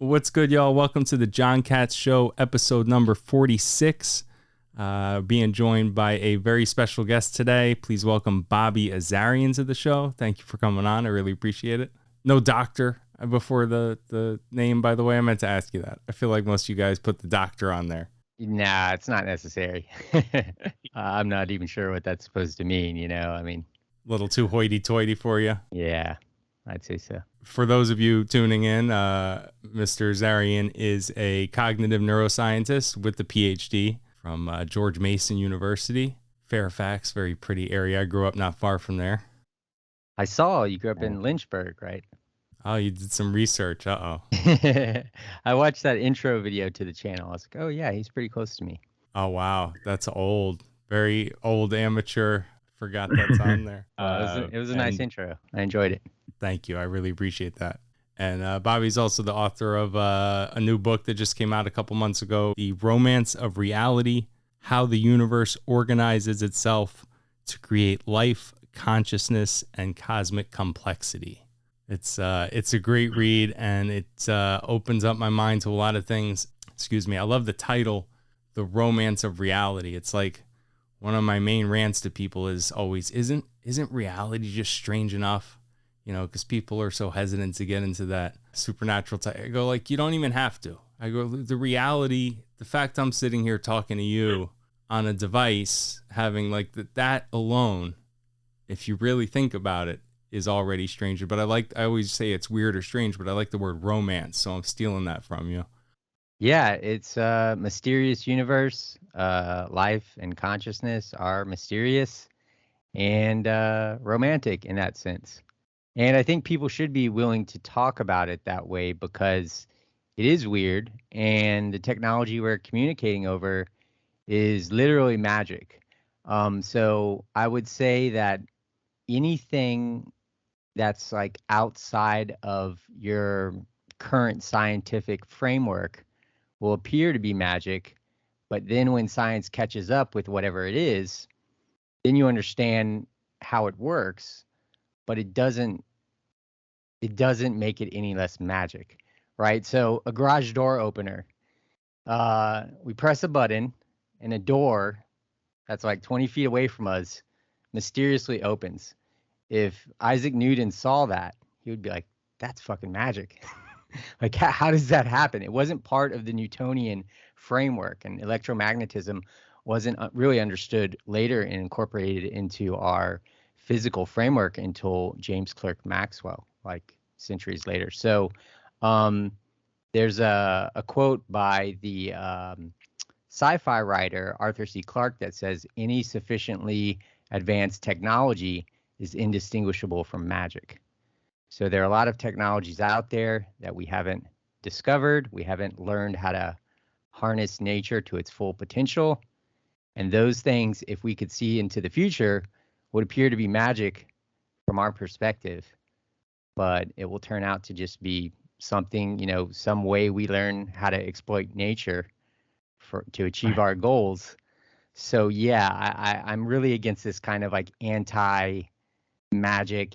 What's good, y'all? Welcome to the John Katz Show, episode number 46. Being joined by a very special guest today. Please welcome Bobby Azarian to the show. Thank you for coming on. I really appreciate it. No doctor before the name, by the way. I meant to ask you that. I feel like most of you guys put the doctor on there. Nah, it's not necessary. I'm not even sure what that's supposed to mean, I mean, A little too hoity-toity for you. yeah, I'd say so. For those of you tuning in, Mr. Azarian is a cognitive neuroscientist with a PhD from George Mason University, Fairfax, very pretty area. I grew up not far from there. I saw you grew up in Lynchburg, right? Oh, you did some research. Uh-oh. I watched that intro video to the channel. I was like, oh, yeah, he's pretty close to me. Oh, wow. That's old. Very old amateur. Forgot that's on there. It was a nice intro. I enjoyed it. Thank you. I really appreciate that. And Bobby's also the author of a new book that just came out a couple months ago, The Romance of Reality, How the Universe Organizes Itself to Create Life, Consciousness, and Cosmic Complexity. It's a great read, and it opens up my mind to a lot of things. Excuse me. I love the title, The Romance of Reality. It's like one of my main rants to people is always, isn't reality just strange enough? You know, because people are so hesitant to get into that supernatural type. I go, like, you don't even have to. I go, the reality, the fact I'm sitting here talking to you on a device, having like that alone, if you really think about it, is already stranger. But I always say it's weird or strange, but I like the word romance. So I'm stealing that from you. Yeah, it's a mysterious universe. Life and consciousness are mysterious and romantic in that sense. And I think people should be willing to talk about it that way because it is weird, and the technology we're communicating over is literally magic. So I would say that anything that's like outside of your current scientific framework will appear to be magic, but then when science catches up with whatever it is, then you understand how it works, but it doesn't make it any less magic, right? So a garage door opener, we press a button and a door that's like 20 feet away from us mysteriously opens. If Isaac Newton saw that, he would be like, that's fucking magic. Like, how does that happen? It wasn't part of the Newtonian framework, and electromagnetism wasn't really understood later and incorporated into our physical framework until James Clerk Maxwell, like centuries later. So there's a quote by the sci-fi writer Arthur C. Clarke that says, any sufficiently advanced technology is indistinguishable from magic. So there are a lot of technologies out there that we haven't discovered. We haven't learned how to harness nature to its full potential. And those things, if we could see into the future, would appear to be magic from our perspective. But it will turn out to just be something, some way we learn how to exploit nature to achieve our goals. So yeah, I'm really against this kind of like anti-magic,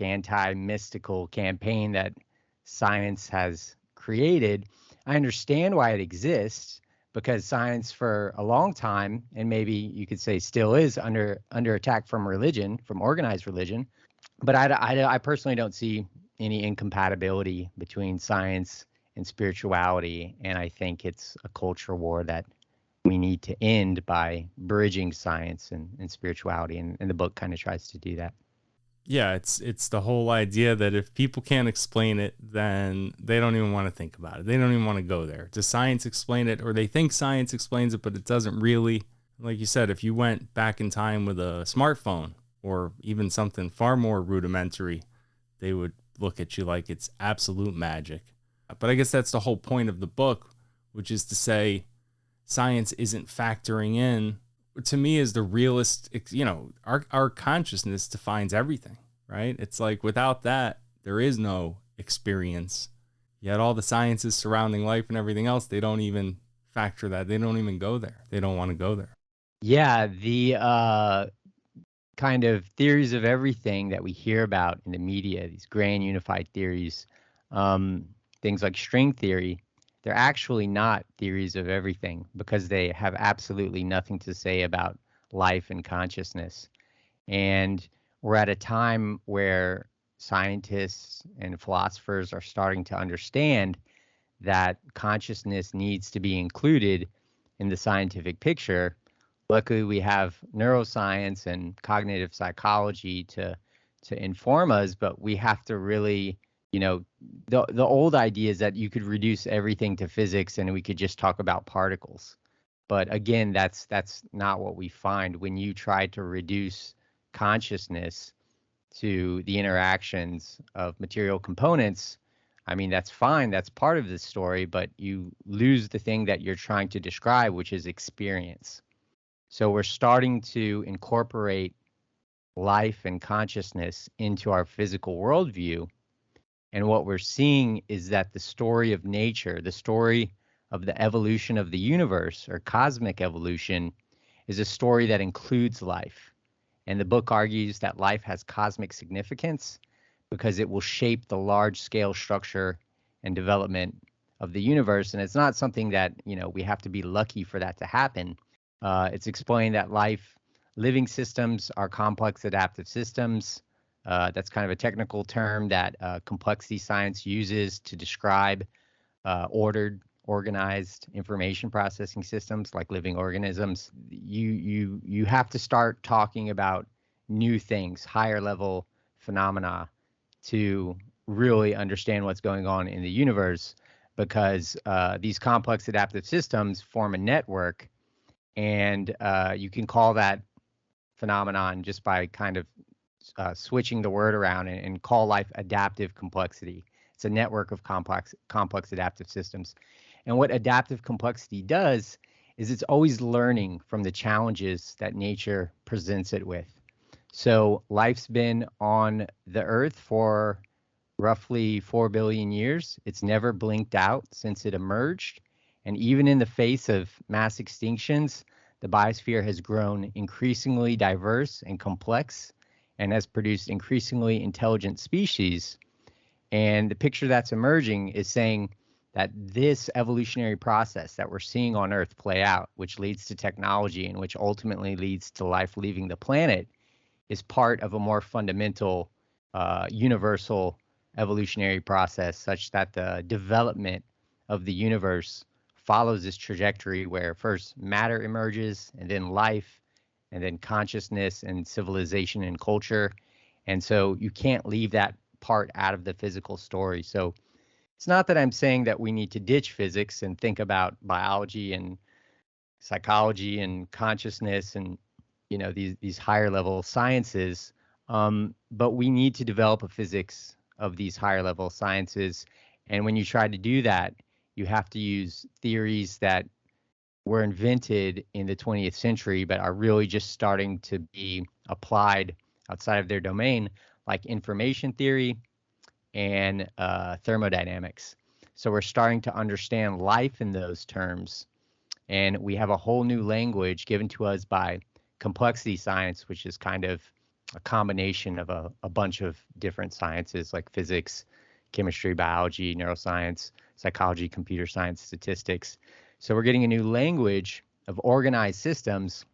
anti-mystical campaign that science has created. I understand why it exists, because science for a long time, and maybe you could say still is under attack from religion, from organized religion. But I personally don't see any incompatibility between science and spirituality, and I think it's a culture war that we need to end by bridging science and spirituality, and the book kind of tries to do that. Yeah, it's the whole idea that if people can't explain it, then they don't even want to think about it. They don't even want to go there. Does science explain it? Or they think science explains it, but it doesn't really. Like you said, if you went back in time with a smartphone or even something far more rudimentary, they would look at you like it's absolute magic. But I guess that's the whole point of the book, which is to say science isn't factoring in, to me, is the realist, our consciousness defines everything, right? It's like without that, there is no experience. Yet all the sciences surrounding life and everything else, they don't even factor that. They don't even go there. They don't want to go there. Yeah, the kind of theories of everything that we hear about in the media, these grand unified theories, things like string theory, they're actually not theories of everything because they have absolutely nothing to say about life and consciousness. And we're at a time where scientists and philosophers are starting to understand that consciousness needs to be included in the scientific picture. Luckily, we have neuroscience and cognitive psychology to inform us, but we have to really, the old idea is that you could reduce everything to physics and we could just talk about particles. But again, that's not what we find when you try to reduce consciousness to the interactions of material components. I mean, that's fine, that's part of the story, but you lose the thing that you're trying to describe, which is experience. So we're starting to incorporate life and consciousness into our physical worldview. And what we're seeing is that the story of nature, the story of the evolution of the universe or cosmic evolution, is a story that includes life. And the book argues that life has cosmic significance because it will shape the large scale structure and development of the universe. And it's not something that, we have to be lucky for that to happen. It's explained that living systems are complex adaptive systems. That's kind of a technical term that complexity science uses to describe ordered, organized information processing systems like living organisms. You have to start talking about new things, higher level phenomena, to really understand what's going on in the universe, because these complex adaptive systems form a network, and you can call that phenomenon just by kind of switching the word around and call life adaptive complexity. It's a network of complex adaptive systems. And what adaptive complexity does is it's always learning from the challenges that nature presents it with. So life's been on the Earth for roughly 4 billion years. It's never blinked out since it emerged. And even in the face of mass extinctions, the biosphere has grown increasingly diverse and complex and has produced increasingly intelligent species. And the picture that's emerging is saying that this evolutionary process that we're seeing on Earth play out, which leads to technology and which ultimately leads to life leaving the planet, is part of a more fundamental, universal evolutionary process, such that the development of the universe follows this trajectory where first matter emerges, and then life, and then consciousness and civilization and culture. And so you can't leave that part out of the physical story. So it's not that I'm saying that we need to ditch physics and think about biology and psychology and consciousness and these higher level sciences, but we need to develop a physics of these higher level sciences. And when you try to do that, you have to use theories that were invented in the 20th century but are really just starting to be applied outside of their domain, like information theory and thermodynamics. So we're starting to understand life in those terms, and we have a whole new language given to us by complexity science, which is kind of a combination of a bunch of different sciences like physics, chemistry, biology, neuroscience, psychology, computer science, statistics. So we're getting a new language of organized systems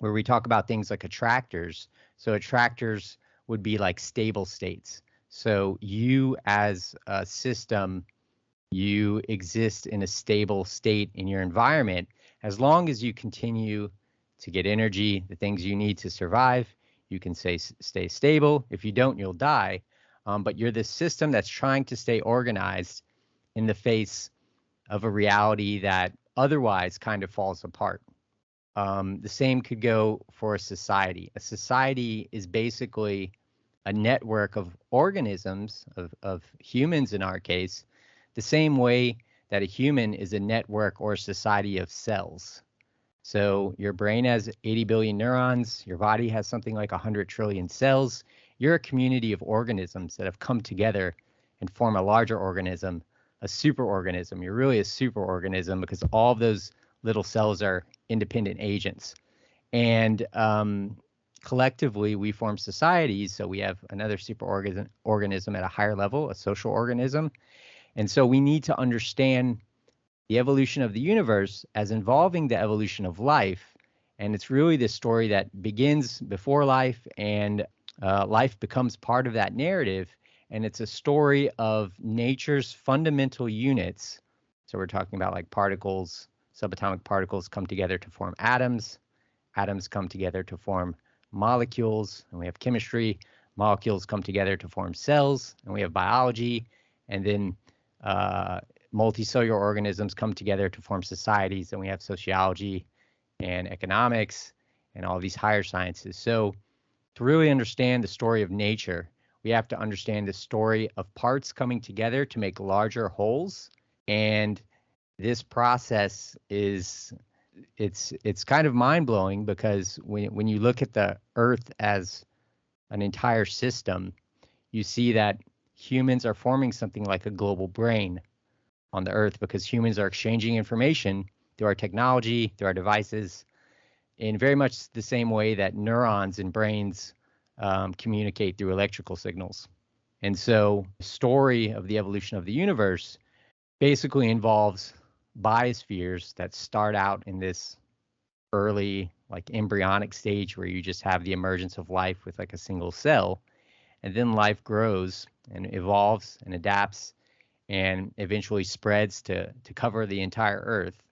where we talk about things like attractors. So attractors would be like stable states. So you as a system, you exist in a stable state in your environment as long as you continue to get energy, the things you need to survive. You can stay stable. If you don't, you'll die. But you're this system that's trying to stay organized in the face of a reality that otherwise kind of falls apart. The same could go for a society. A society is basically a network of organisms, of humans in our case, the same way that a human is a network or a society of cells. So your brain has 80 billion neurons, your body has something like 100 trillion cells. You're a community of organisms that have come together and form a larger organism, a superorganism. You're really a superorganism because all of those little cells are independent agents. And collectively, we form societies. So we have another superorganism at a higher level, a social organism. And so we need to understand the evolution of the universe as involving the evolution of life. And it's really this story that begins before life, and life becomes part of that narrative. And it's a story of nature's fundamental units. So we're talking about like particles, subatomic particles come together to form atoms. Atoms come together to form molecules, and we have chemistry. Molecules come together to form cells, and we have biology. And then multicellular organisms come together to form societies, and we have sociology and economics and all these higher sciences. So to really understand the story of nature, we have to understand the story of parts coming together to make larger wholes. And this process is it's kind of mind-blowing, because when you look at the earth as an entire system, you see that humans are forming something like a global brain on the earth, because humans are exchanging information through our technology, through our devices, in very much the same way that neurons in brains communicate through electrical signals. And so the story of the evolution of the universe basically involves biospheres that start out in this early, like embryonic stage where you just have the emergence of life with like a single cell. And then life grows and evolves and adapts and eventually spreads to cover the entire Earth.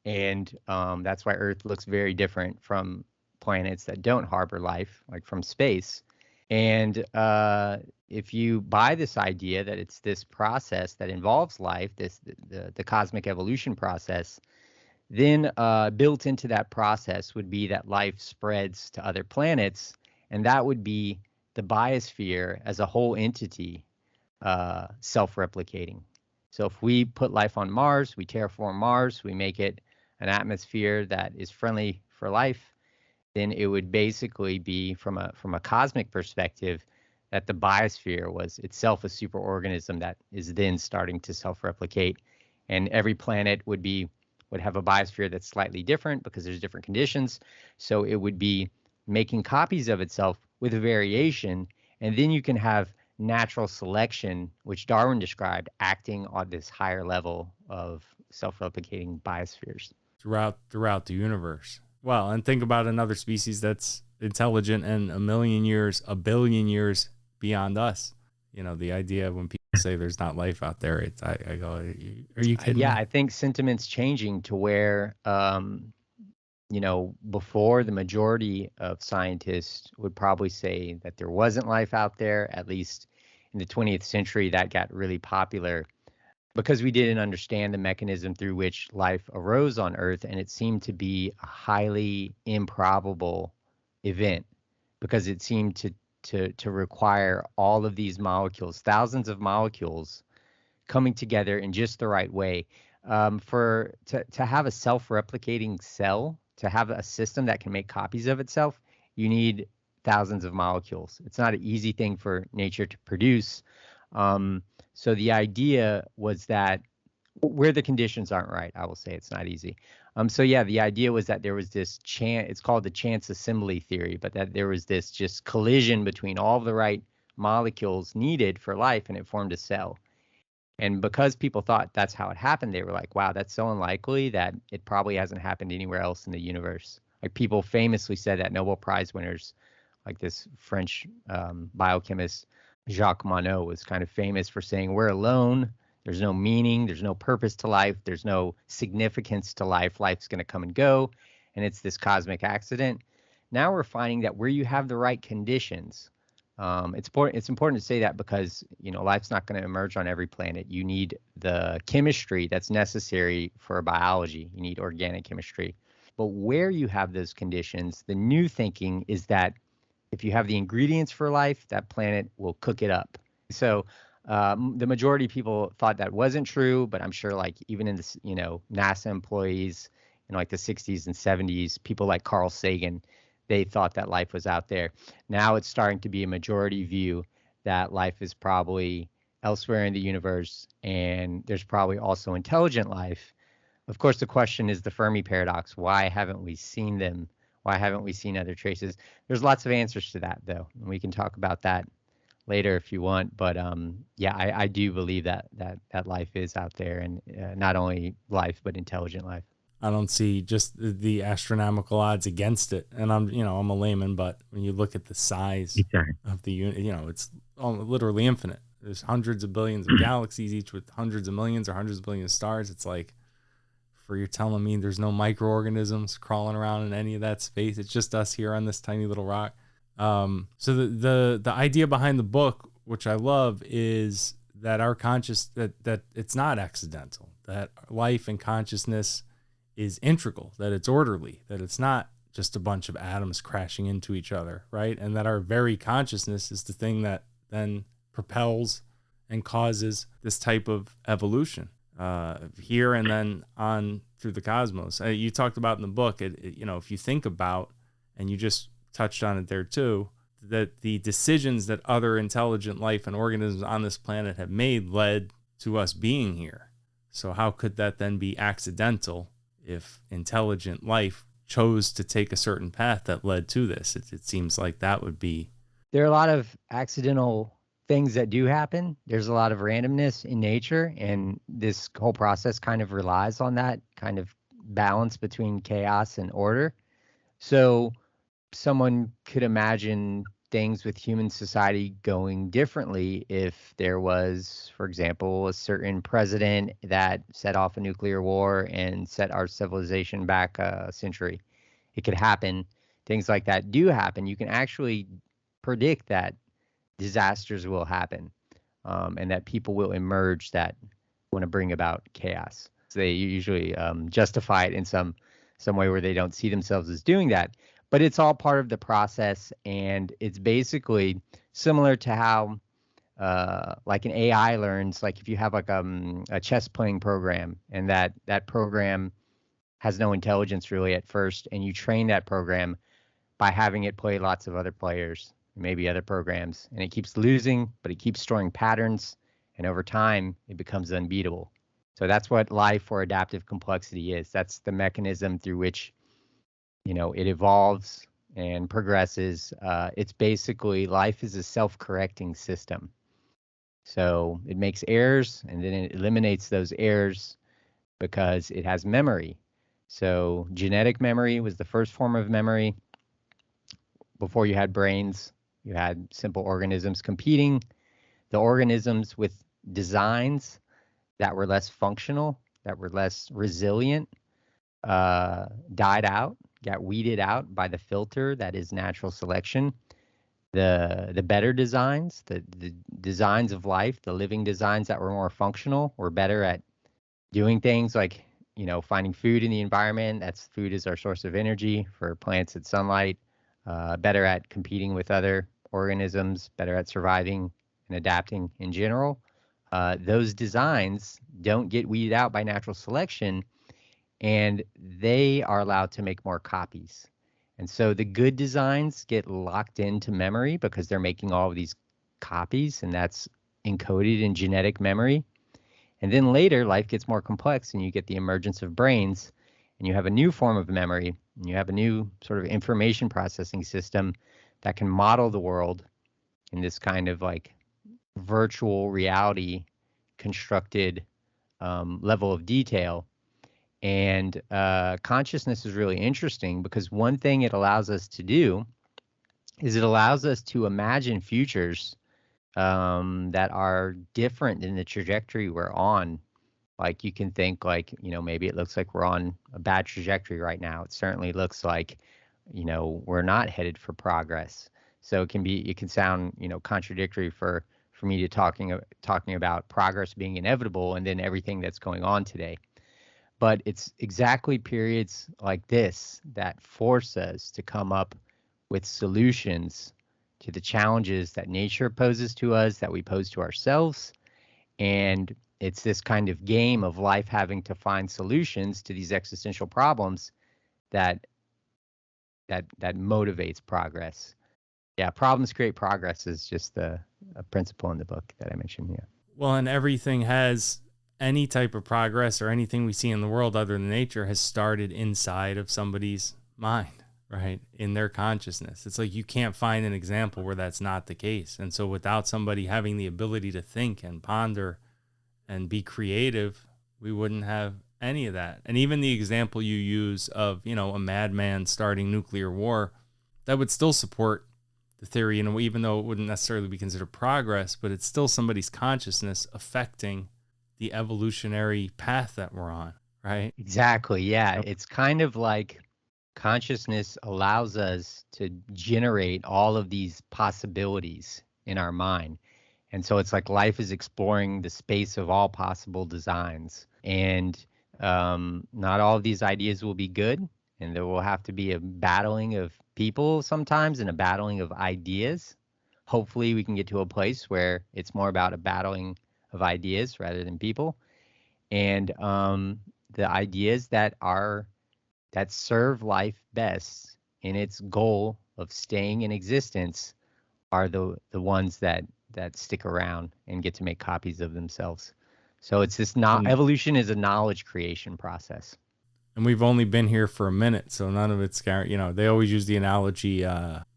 And that's why Earth looks very different from planets that don't harbor life, like from space. And if you buy this idea that it's this process that involves life, the cosmic evolution process, then built into that process would be that life spreads to other planets, and that would be the biosphere as a whole entity self-replicating. So if we put life on Mars, we terraform Mars, we make it an atmosphere that is friendly for life, then it would basically be from a cosmic perspective that the biosphere was itself a superorganism that is then starting to self-replicate, and every planet would have a biosphere that's slightly different because there's different conditions. So it would be making copies of itself with a variation, and then you can have natural selection, which Darwin described, acting on this higher level of self-replicating biospheres throughout the universe. Well, and think about another species that's intelligent and a billion years beyond us. You know, the idea when people say there's not life out there, I go, are you kidding Yeah, me? I think sentiment's changing to where, before the majority of scientists would probably say that there wasn't life out there. At least in the 20th century, that got really popular because we didn't understand the mechanism through which life arose on Earth, and it seemed to be a highly improbable event because it seemed to require all of these molecules, thousands of molecules, coming together in just the right way. To have a self-replicating cell, to have a system that can make copies of itself, you need thousands of molecules. It's not an easy thing for nature to produce. So the idea was that where the conditions aren't right, I will say it's not easy. So yeah, the idea was that there was this chance, it's called the chance assembly theory, but that there was this just collision between all of the right molecules needed for life, and it formed a cell. And because people thought that's how it happened, they were like, wow, that's so unlikely that it probably hasn't happened anywhere else in the universe. Like people famously said that Nobel Prize winners, like this French biochemist, Jacques Monod, was kind of famous for saying, we're alone. There's no meaning. There's no purpose to life. There's no significance to life. Life's going to come and go. And it's this cosmic accident. Now we're finding that where you have the right conditions, it's important to say that because life's not going to emerge on every planet. You need the chemistry that's necessary for biology. You need organic chemistry. But where you have those conditions, the new thinking is that if you have the ingredients for life, that planet will cook it up. So the majority of people thought that wasn't true, but I'm sure like even in this, NASA employees in like the 60s and 70s, people like Carl Sagan, they thought that life was out there. Now it's starting to be a majority view that life is probably elsewhere in the universe, and there's probably also intelligent life. Of course, the question is the Fermi paradox. Why haven't we seen them? Why haven't we seen other traces? There's lots of answers to that, though, and we can talk about that later if you want. But yeah, I do believe that life is out there, and not only life but intelligent life. I don't see just the astronomical odds against it. And I'm a layman, but when you look at the size Exactly. of the unit, it's literally infinite. There's hundreds of billions of galaxies, each with hundreds of millions or hundreds of billions of stars. It's like, you're telling me there's no microorganisms crawling around in any of that space. It's just us here on this tiny little rock. So the idea behind the book, which I love, is that that it's not accidental, that life and consciousness is integral, that it's orderly, that it's not just a bunch of atoms crashing into each other, right? And that our very consciousness is the thing that then propels and causes this type of evolution here and then on through the cosmos. You talked about in the book, if you think about, and you just touched on it there too, that the decisions that other intelligent life and organisms on this planet have made led to us being here. So how could that then be accidental if intelligent life chose to take a certain path that led to this? It seems like that would be. There are a lot of accidental things that do happen. There's a lot of randomness in nature, and this whole process kind of relies on that kind of balance between chaos and order. So someone could imagine things with human society going differently if there was, for example, a certain president that set off a nuclear war and set our civilization back a century. It could happen. Things like that do happen. You can actually predict that disasters will happen, and that people will emerge that want to bring about chaos. So they usually justify it in some way where they don't see themselves as doing that. But it's all part of the process, and it's basically similar to how like an AI learns. Like if you have like a chess playing program, and that program has no intelligence really at first, and you train that program by having it play lots of other players, maybe other programs, and it keeps losing, but it keeps storing patterns, and over time it becomes unbeatable. So that's what life or adaptive complexity is. That's the mechanism through which it evolves and progresses. It's basically, life is a self-correcting system. So it makes errors, and then it eliminates those errors because it has memory. So genetic memory was the first form of memory. Before you had brains, you had simple organisms competing. The organisms with designs that were less functional, that were less resilient, died out, got weeded out by the filter that is natural selection. The better designs, the designs of life, the living designs that were more functional, were better at doing things like, finding food in the environment. That's food is our source of energy. For plants, it's sunlight. Better at competing with other organisms, better at surviving and adapting in general. Those designs don't get weeded out by natural selection, and they are allowed to make more copies. And so the good designs get locked into memory because they're making all of these copies, and that's encoded in genetic memory. And then later, life gets more complex, and you get the emergence of brains, and you have a new form of memory, and you have a new sort of information processing system that can model the world in this kind of like virtual reality constructed level of detail. And consciousness is really interesting because one thing it allows us to do is it allows us to imagine futures that are different than the trajectory we're on. Like you can think like, maybe it looks like we're on a bad trajectory right now. It certainly looks like, we're not headed for progress. So it can sound, contradictory for me to talking about progress being inevitable and then everything that's going on today. But it's exactly periods like this that force us to come up with solutions to the challenges that nature poses to us, that we pose to ourselves. And it's this kind of game of life having to find solutions to these existential problems that motivates progress. Yeah, problems create progress is just a principle in the book that I mentioned here. Well, and everything has any type of progress or anything we see in the world other than nature has started inside of somebody's mind, right, in their consciousness. It's like you can't find an example where that's not the case. And so without somebody having the ability to think and ponder and be creative, we wouldn't have any of that. And even the example you use of, a madman starting nuclear war, that would still support the theory, even though it wouldn't necessarily be considered progress, but it's still somebody's consciousness affecting the evolutionary path that we're on, right? Exactly. Yeah. It's kind of like consciousness allows us to generate all of these possibilities in our mind. And so it's like life is exploring the space of all possible designs. And not all of these ideas will be good. And there will have to be a battling of people sometimes and a battling of ideas. Hopefully, we can get to a place where it's more about a battling of ideas rather than people. And the ideas that serve life best in its goal of staying in existence are the ones that stick around and get to make copies of themselves. So it's this evolution is a knowledge creation process. And we've only been here for a minute, so none of it's scary. They always use the analogy,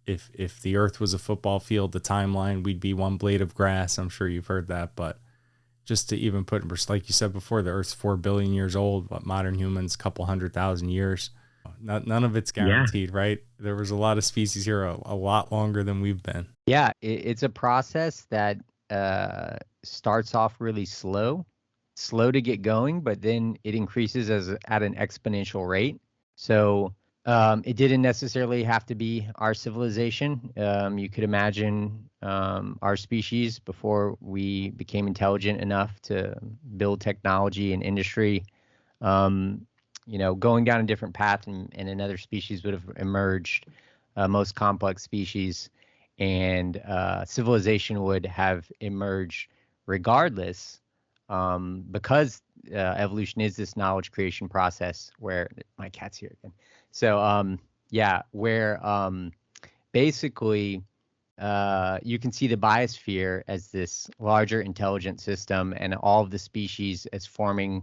if the earth was a football field, the timeline, we'd be one blade of grass. I'm sure you've heard that, but just to even put in perspective, like you said before, the earth's 4 billion years old, but modern humans, couple 100,000 years. None of it's guaranteed, right? There was a lot of species here a lot longer than we've been. Yeah, it's a process that starts off really slow to get going, but then it increases at an exponential rate. So it didn't necessarily have to be our civilization. You could imagine our species before we became intelligent enough to build technology and industry. Going down a different path, and another species would have emerged, most complex species, and civilization would have emerged regardless, because evolution is this knowledge creation process where my cat's here again. So where basically you can see the biosphere as this larger intelligent system, and all of the species as forming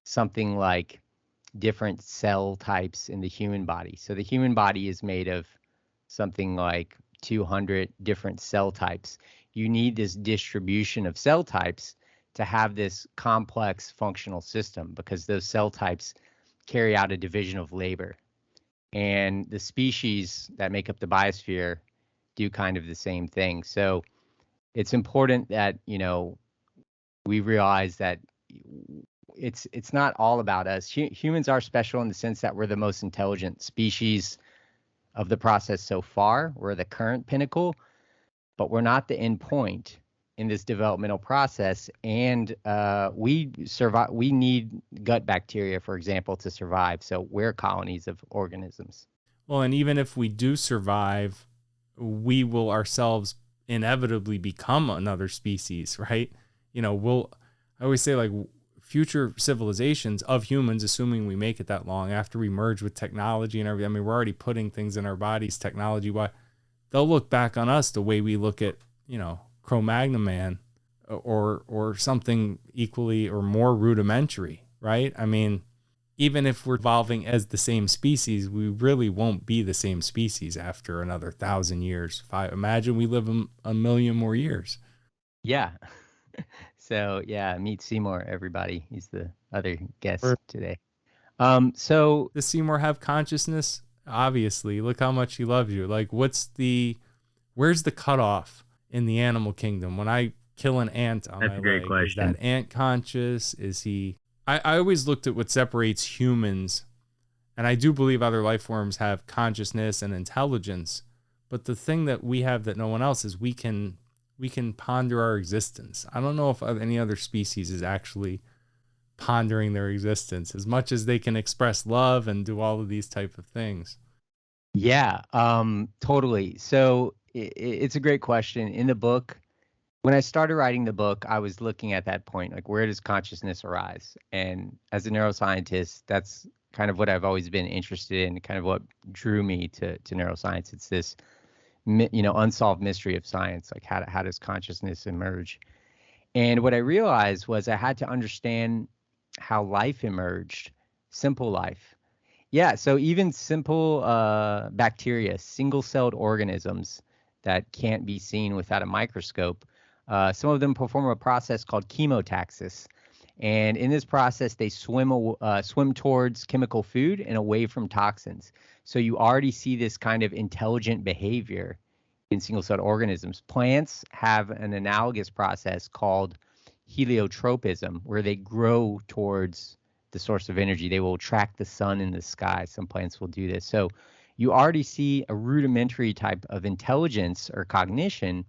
something like different cell types in the human body. So the human body is made of something like 200 different cell types. You need this distribution of cell types to have this complex functional system, because those cell types carry out a division of labor. And the species that make up the biosphere do kind of the same thing. So it's important that, we realize that it's not all about us. Humans are special in the sense that we're the most intelligent species of the process so far. We're the current pinnacle, but we're not the end point in this developmental process. And we survive. We need gut bacteria, for example, to survive. So we're colonies of organisms. Well, and even if we do survive, we will ourselves inevitably become another species, right? I always say, like, future civilizations of humans, assuming we make it that long after we merge with technology and everything. I mean, we're already putting things in our bodies technology-wise. They'll look back on us the way we look at, Cro-Magnon man or something equally or more rudimentary, right? I mean, even if we're evolving as the same species, we really won't be the same species after another 1,000 years. Imagine we live a million more years. Yeah. So meet Seymour, everybody. He's the other guest today. So does Seymour have consciousness? Obviously, look how much he loves you. Like, where's the cutoff in the animal kingdom? When I kill an ant on my leg, is that ant conscious? Is he? I always looked at what separates humans, and I do believe other life forms have consciousness and intelligence, but the thing that we have that no one else is, we can ponder our existence. I don't know if any other species is actually pondering their existence as much as they can express love and do all of these type of things. Yeah, totally. So it's a great question. In the book, when I started writing the book, I was looking at that point, like, where does consciousness arise? And as a neuroscientist, that's kind of what I've always been interested in, kind of what drew me to neuroscience. It's this unsolved mystery of science, like how does consciousness emerge? And what I realized was I had to understand how life emerged, simple life. Yeah, so even simple bacteria, single-celled organisms that can't be seen without a microscope, some of them perform a process called chemotaxis. And in this process, they swim towards chemical food and away from toxins. So you already see this kind of intelligent behavior in single-celled organisms. Plants have an analogous process called heliotropism, where they grow towards the source of energy. They will track the sun in the sky. Some plants will do this. So you already see a rudimentary type of intelligence or cognition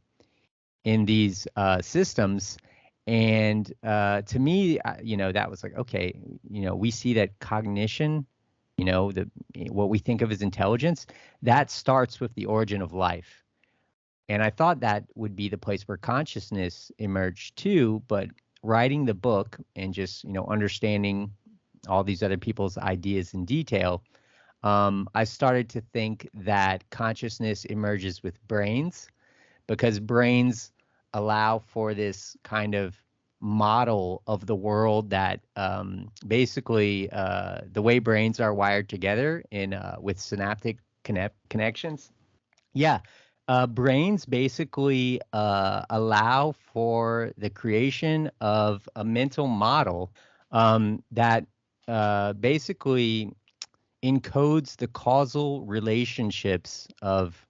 in these systems. And to me, that was like, okay, we see that cognition, what we think of as intelligence, that starts with the origin of life. And I thought that would be the place where consciousness emerged too, but writing the book and just, understanding all these other people's ideas in detail, I started to think that consciousness emerges with brains, because brains allow for this kind of model of the world that basically the way brains are wired together in with synaptic connections. Yeah. Brains basically allow for the creation of a mental model that basically encodes the causal relationships of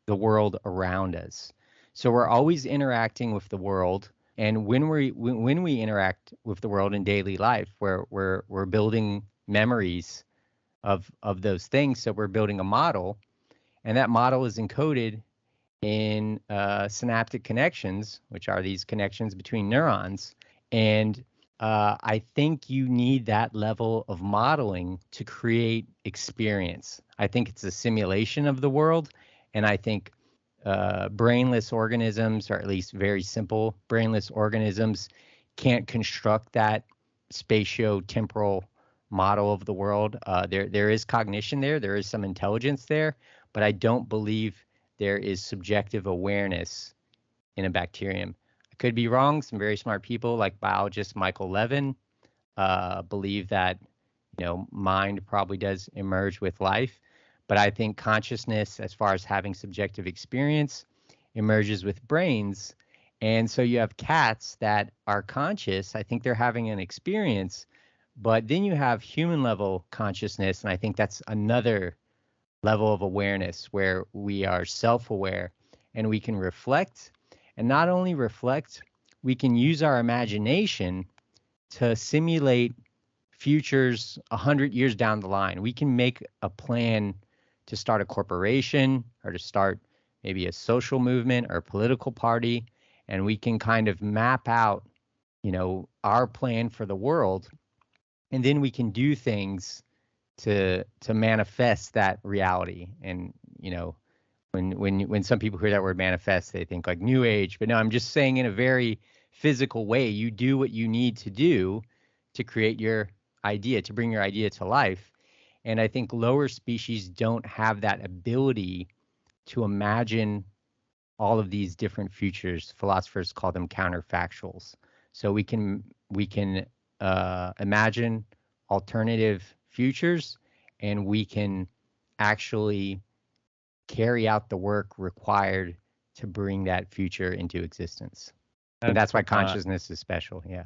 the world around us. So we're always interacting with the world, and when we interact with the world in daily life, we're building memories of those things. So we're building a model, and that model is encoded in synaptic connections, which are these connections between neurons. And I think you need that level of modeling to create experience. I think it's a simulation of the world. And I think brainless organisms, or at least very simple brainless organisms, can't construct that spatio-temporal model of the world. There is cognition there, there is some intelligence there, but I don't believe there is subjective awareness in a bacterium. I could be wrong. Some very smart people, like biologist Michael Levin, believe that mind probably does emerge with life, but I think consciousness, as far as having subjective experience, emerges with brains. And so you have cats that are conscious. I think they're having an experience, but then you have human level consciousness, and I think that's another level of awareness where we are self-aware and we can reflect. And not only reflect, we can use our imagination to simulate futures 100 years down the line. We can make a plan to start a corporation, or to start maybe a social movement or a political party, and we can kind of map out, our plan for the world, and then we can do things to manifest that reality. And when some people hear that word manifest, they think like new age, but no, I'm just saying in a very physical way, you do what you need to do to create your idea, to bring your idea to life. And I think lower species don't have that ability to imagine all of these different futures. Philosophers call them counterfactuals. So we can imagine alternative futures, and we can actually carry out the work required to bring that future into existence. And that's why consciousness is special. Yeah.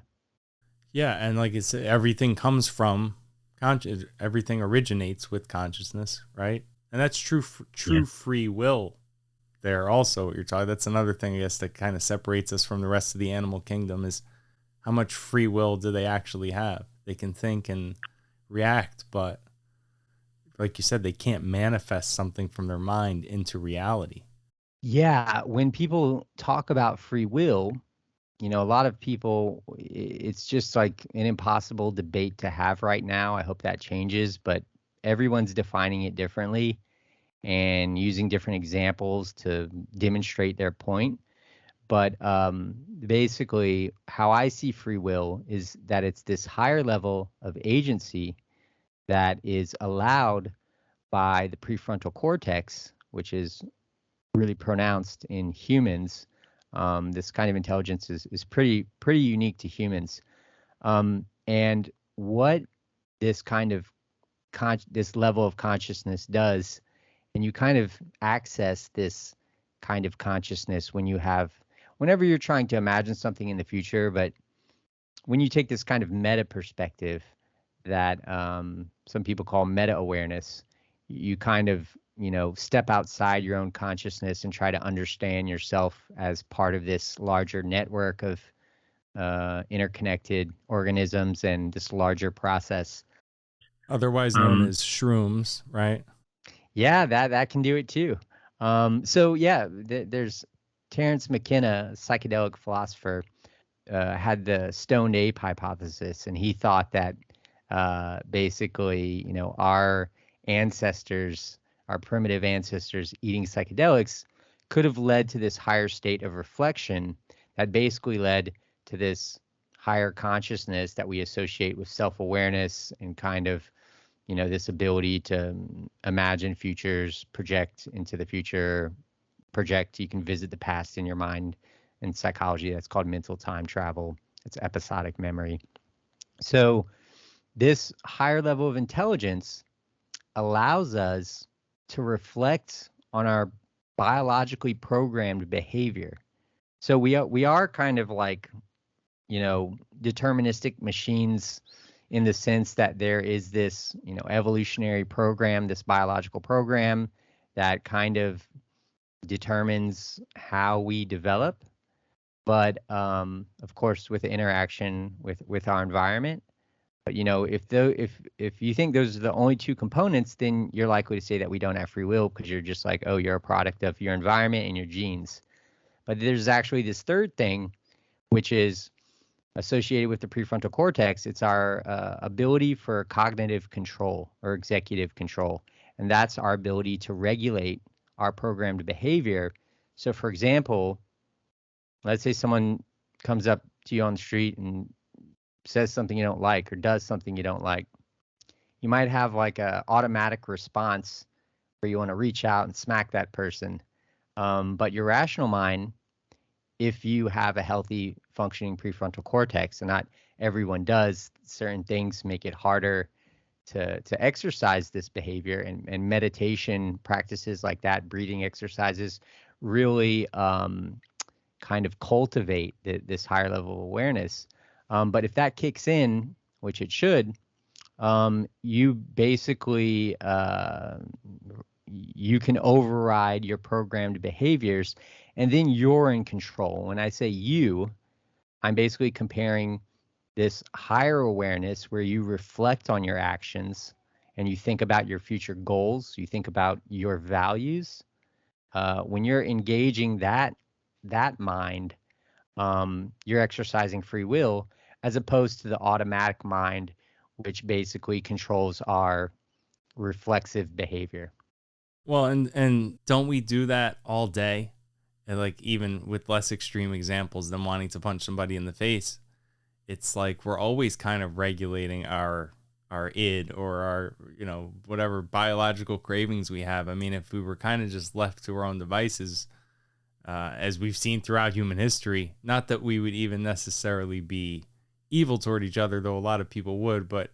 Yeah, and like it's everything comes from conscious. Everything originates with consciousness, right? And that's true. True free will. There also, what you're talking. That's another thing, I guess, that kind of separates us from the rest of the animal kingdom is how much free will do they actually have? They can think and react, but like you said, they can't manifest something from their mind into reality. Yeah. When people talk about free will, a lot of people, it's just like an impossible debate to have right now. I hope that changes, but everyone's defining it differently and using different examples to demonstrate their point. But basically, how I see free will is that it's this higher level of agency that is allowed by the prefrontal cortex, which is really pronounced in humans. This kind of intelligence is pretty unique to humans. And what this kind of this level of consciousness does. And you kind of access this kind of consciousness whenever you're trying to imagine something in the future, but when you take this kind of meta perspective that some people call meta awareness, you kind of, step outside your own consciousness and try to understand yourself as part of this larger network of interconnected organisms and this larger process. Otherwise known as shrooms, right? Yeah, that can do it too. So yeah, there's Terence McKenna, a psychedelic philosopher, had the stoned ape hypothesis, and he thought that basically, our ancestors, our primitive ancestors eating psychedelics could have led to this higher state of reflection that basically led to this higher consciousness that we associate with self-awareness and kind of, this ability to imagine futures, project into the future, you can visit the past in your mind. In psychology, that's called mental time travel. It's episodic memory. So this higher level of intelligence allows us to reflect on our biologically programmed behavior. So we are kind of like, deterministic machines in the sense that there is this, evolutionary program, this biological program that kind of determines how we develop, but of course with the interaction with our environment. But if you think those are the only two components, then you're likely to say that we don't have free will because you're just like, oh, you're a product of your environment and your genes. But there's actually this third thing, which is associated with the prefrontal cortex. It's our ability for cognitive control or executive control. And that's our ability to regulate our programmed behavior. So for example, let's say someone comes up to you on the street and says something you don't like or does something you don't like. You might have like a automatic response where you want to reach out and smack that person. But your rational mind, if you have a healthy functioning prefrontal cortex, and not everyone does, certain things make it harder to exercise this behavior, and meditation practices like that, breathing exercises, really kind of cultivate this higher level of awareness. But if that kicks in, which it should, you basically you can override your programmed behaviors, and then you're in control. When I say you, I'm basically comparing this higher awareness where you reflect on your actions and you think about your future goals, you think about your values. When you're engaging that mind, you're exercising free will, as opposed to the automatic mind, which basically controls our reflexive behavior. Well, and don't we do that all day? And like even with less extreme examples than wanting to punch somebody in the face, it's like we're always kind of regulating our id or our, whatever biological cravings we have. I mean, if we were kind of just left to our own devices, as we've seen throughout human history, not that we would even necessarily be evil toward each other, though a lot of people would, but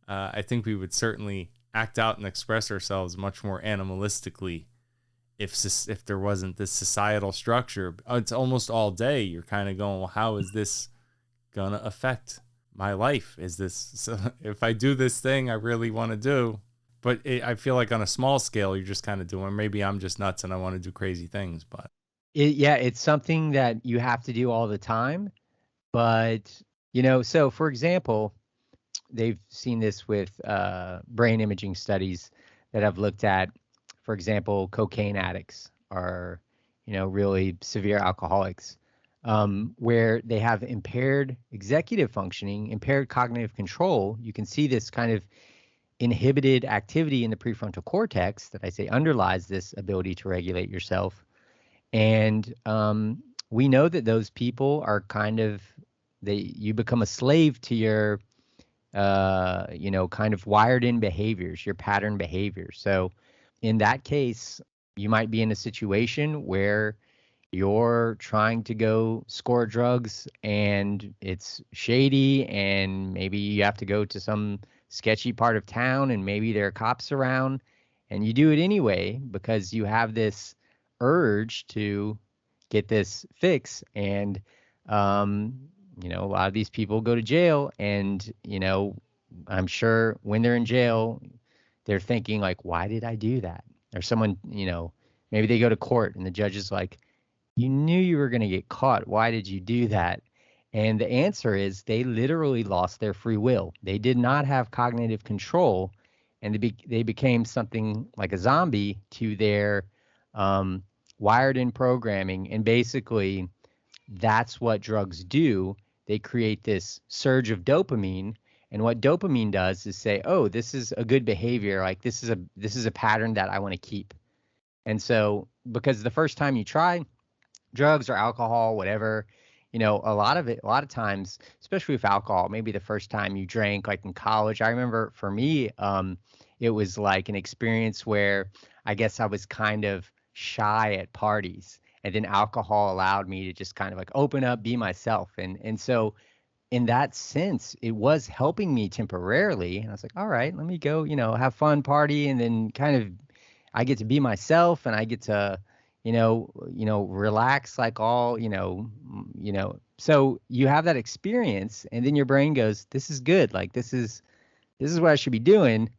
I think we would certainly act out and express ourselves much more animalistically if there wasn't this societal structure. It's almost all day you're kind of going, well, how is this gonna affect my life? Is this, so if I do this thing I really want to do, but I feel like on a small scale you're just kind of doing, maybe I'm just nuts and I want to do crazy things, but It's something that you have to do all the time. But so for example, they've seen this with brain imaging studies that have looked at, for example, cocaine addicts or, really severe alcoholics, where they have impaired executive functioning, impaired cognitive control. You can see this kind of inhibited activity in the prefrontal cortex that I say underlies this ability to regulate yourself. And we know that those people are kind of, you become a slave to your kind of wired in behaviors, your pattern behaviors. So in that case, you might be in a situation where you're trying to go score drugs and it's shady, and maybe you have to go to some sketchy part of town and maybe there are cops around, and you do it anyway because you have this urge to get this fix. And a lot of these people go to jail, and I'm sure when they're in jail, they're thinking like, why did I do that? Or someone, maybe they go to court and the judge is like, you knew you were going to get caught. Why did you do that? And the answer is they literally lost their free will. They did not have cognitive control, and they became something like a zombie to their wired in programming. And basically, that's what drugs do. They create this surge of dopamine. And what dopamine does is say, oh, this is a good behavior. Like this is a pattern that I want to keep. And so because the first time you try drugs or alcohol, whatever, a lot of times, especially with alcohol, maybe the first time you drank, like in college, I remember for me, it was like an experience where I guess I was kind of shy at parties, and then alcohol allowed me to just kind of like open up, be myself. And so in that sense, it was helping me temporarily. And I was like, all right, let me go, have fun, party, and then kind of I get to be myself, and I get to, relax like all, So you have that experience, and then your brain goes, this is good. Like this is what I should be doing.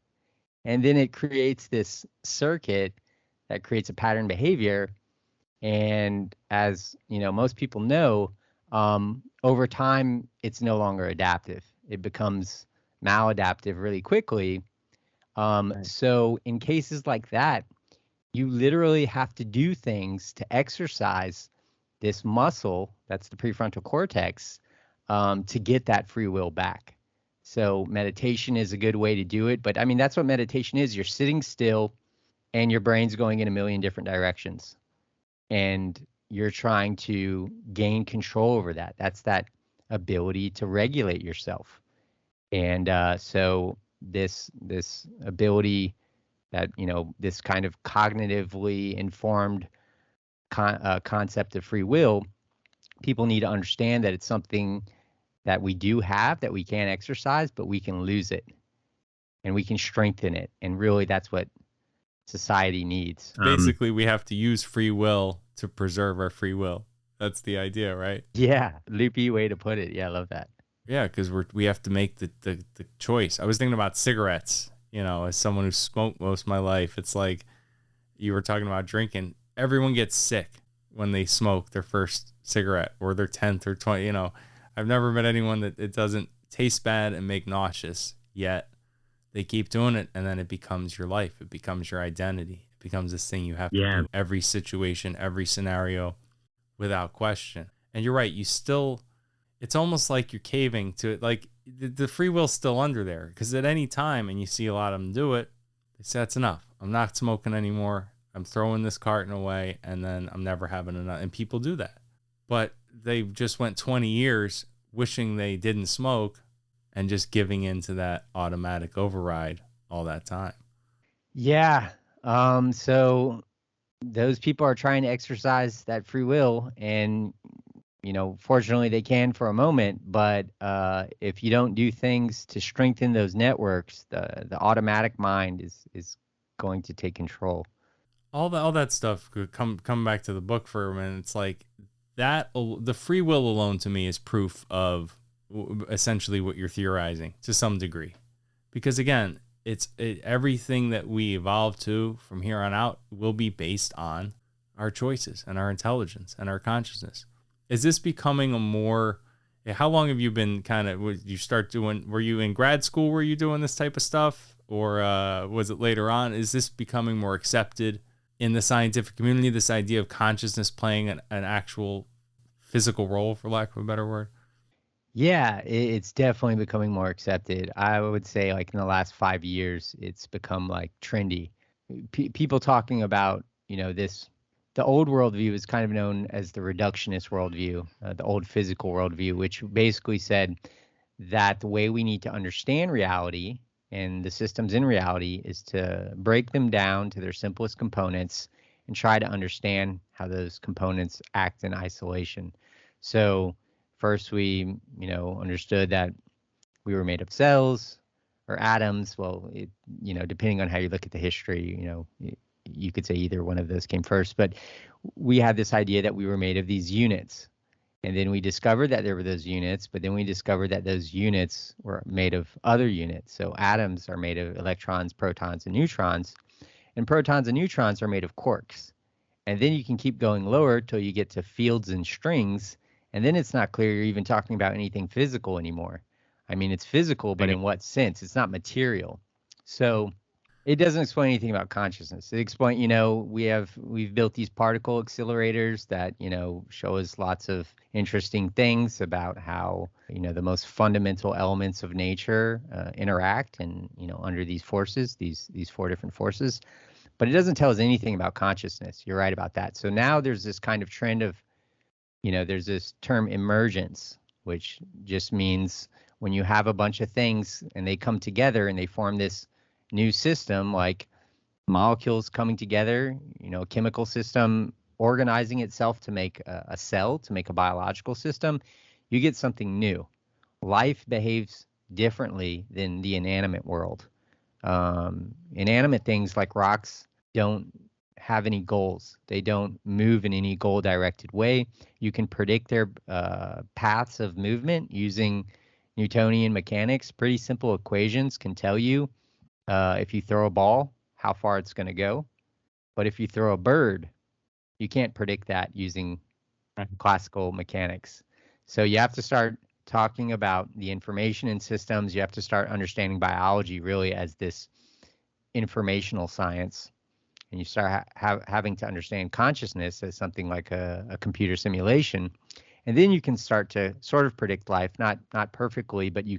And then it creates this circuit that creates a pattern behavior. And as most people know, over time, it's no longer adaptive. It becomes maladaptive really quickly. Right. So in cases like that, you literally have to do things to exercise this muscle, that's the prefrontal cortex, to get that free will back. So meditation is a good way to do it. But I mean, that's what meditation is. You're sitting still and your brain's going in a million different directions. And you're trying to gain control over that. That's that ability to regulate yourself. And so this ability that this kind of cognitively informed concept of free will, people need to understand that it's something that we do have, that we can exercise, but we can lose it and we can strengthen it. And really, that's what society needs. Basically, we have to use free will to preserve our free will. That's the idea, right? Yeah, loopy way to put it. Yeah, I love that. Yeah, because we have to make the choice. I was thinking about cigarettes. As someone who smoked most of my life, it's like you were talking about drinking. Everyone gets sick when they smoke their first cigarette or their 10th or 20th. I've never met anyone that it doesn't taste bad and make nauseous, yet they keep doing it, and then it becomes your life. It becomes your identity. It becomes this thing you have to do every situation, every scenario without question. And you're right, it's almost like you're caving to it. Like the free will's still under there, because at any time, and you see a lot of them do it, they say, that's enough. I'm not smoking anymore. I'm throwing this carton away, and then I'm never having another. And people do that. But they just went 20 years wishing they didn't smoke and just giving into that automatic override all that time. Yeah. So those people are trying to exercise that free will, and fortunately they can for a moment, but if you don't do things to strengthen those networks, the automatic mind is going to take control. All that stuff could come back to the book for a minute. It's like that the free will alone to me is proof of essentially what you're theorizing to some degree, because again, everything that we evolve to from here on out will be based on our choices and our intelligence and our consciousness. Is this becoming a more, how long have you been were you in grad school, were you doing this type of stuff, or was it later on? Is this becoming more accepted in the scientific community, this idea of consciousness playing an actual physical role, for lack of a better word? Yeah, it's definitely becoming more accepted. I would say like in the last 5 years, it's become like trendy. People talking about, the old worldview is kind of known as the reductionist worldview, the old physical worldview, which basically said that the way we need to understand reality and the systems in reality is to break them down to their simplest components and try to understand how those components act in isolation. So first we, understood that we were made of cells, or atoms. Well, depending on how you look at the history, you could say either one of those came first. But we had this idea that we were made of these units. And then we discovered that there were those units, but then we discovered that those units were made of other units. So atoms are made of electrons, protons, and neutrons, and protons and neutrons are made of quarks. And then you can keep going lower till you get to fields and strings, and then it's not clear you're even talking about anything physical anymore. I mean, it's physical, but in what sense? It's not material. So it doesn't explain anything about consciousness. It explains, we've built these particle accelerators that, show us lots of interesting things about how, the most fundamental elements of nature interact and, under these forces, these four different forces. But it doesn't tell us anything about consciousness. You're right about that. So now there's this kind of trend of, there's this term emergence, which just means when you have a bunch of things and they come together and they form this new system, like molecules coming together, a chemical system organizing itself to make a cell, to make a biological system, you get something new. Life behaves differently than the inanimate world. Inanimate things like rocks don't have any goals. They don't move in any goal-directed way. You can predict their paths of movement using Newtonian mechanics. Pretty simple equations can tell you if you throw a ball, how far it's going to go. But if you throw a bird, you can't predict that using classical mechanics. So you have to start talking about the information in systems. You have to start understanding biology really as this informational science. And you start having to understand consciousness as something like a computer simulation. And then you can start to sort of predict life, not perfectly, but you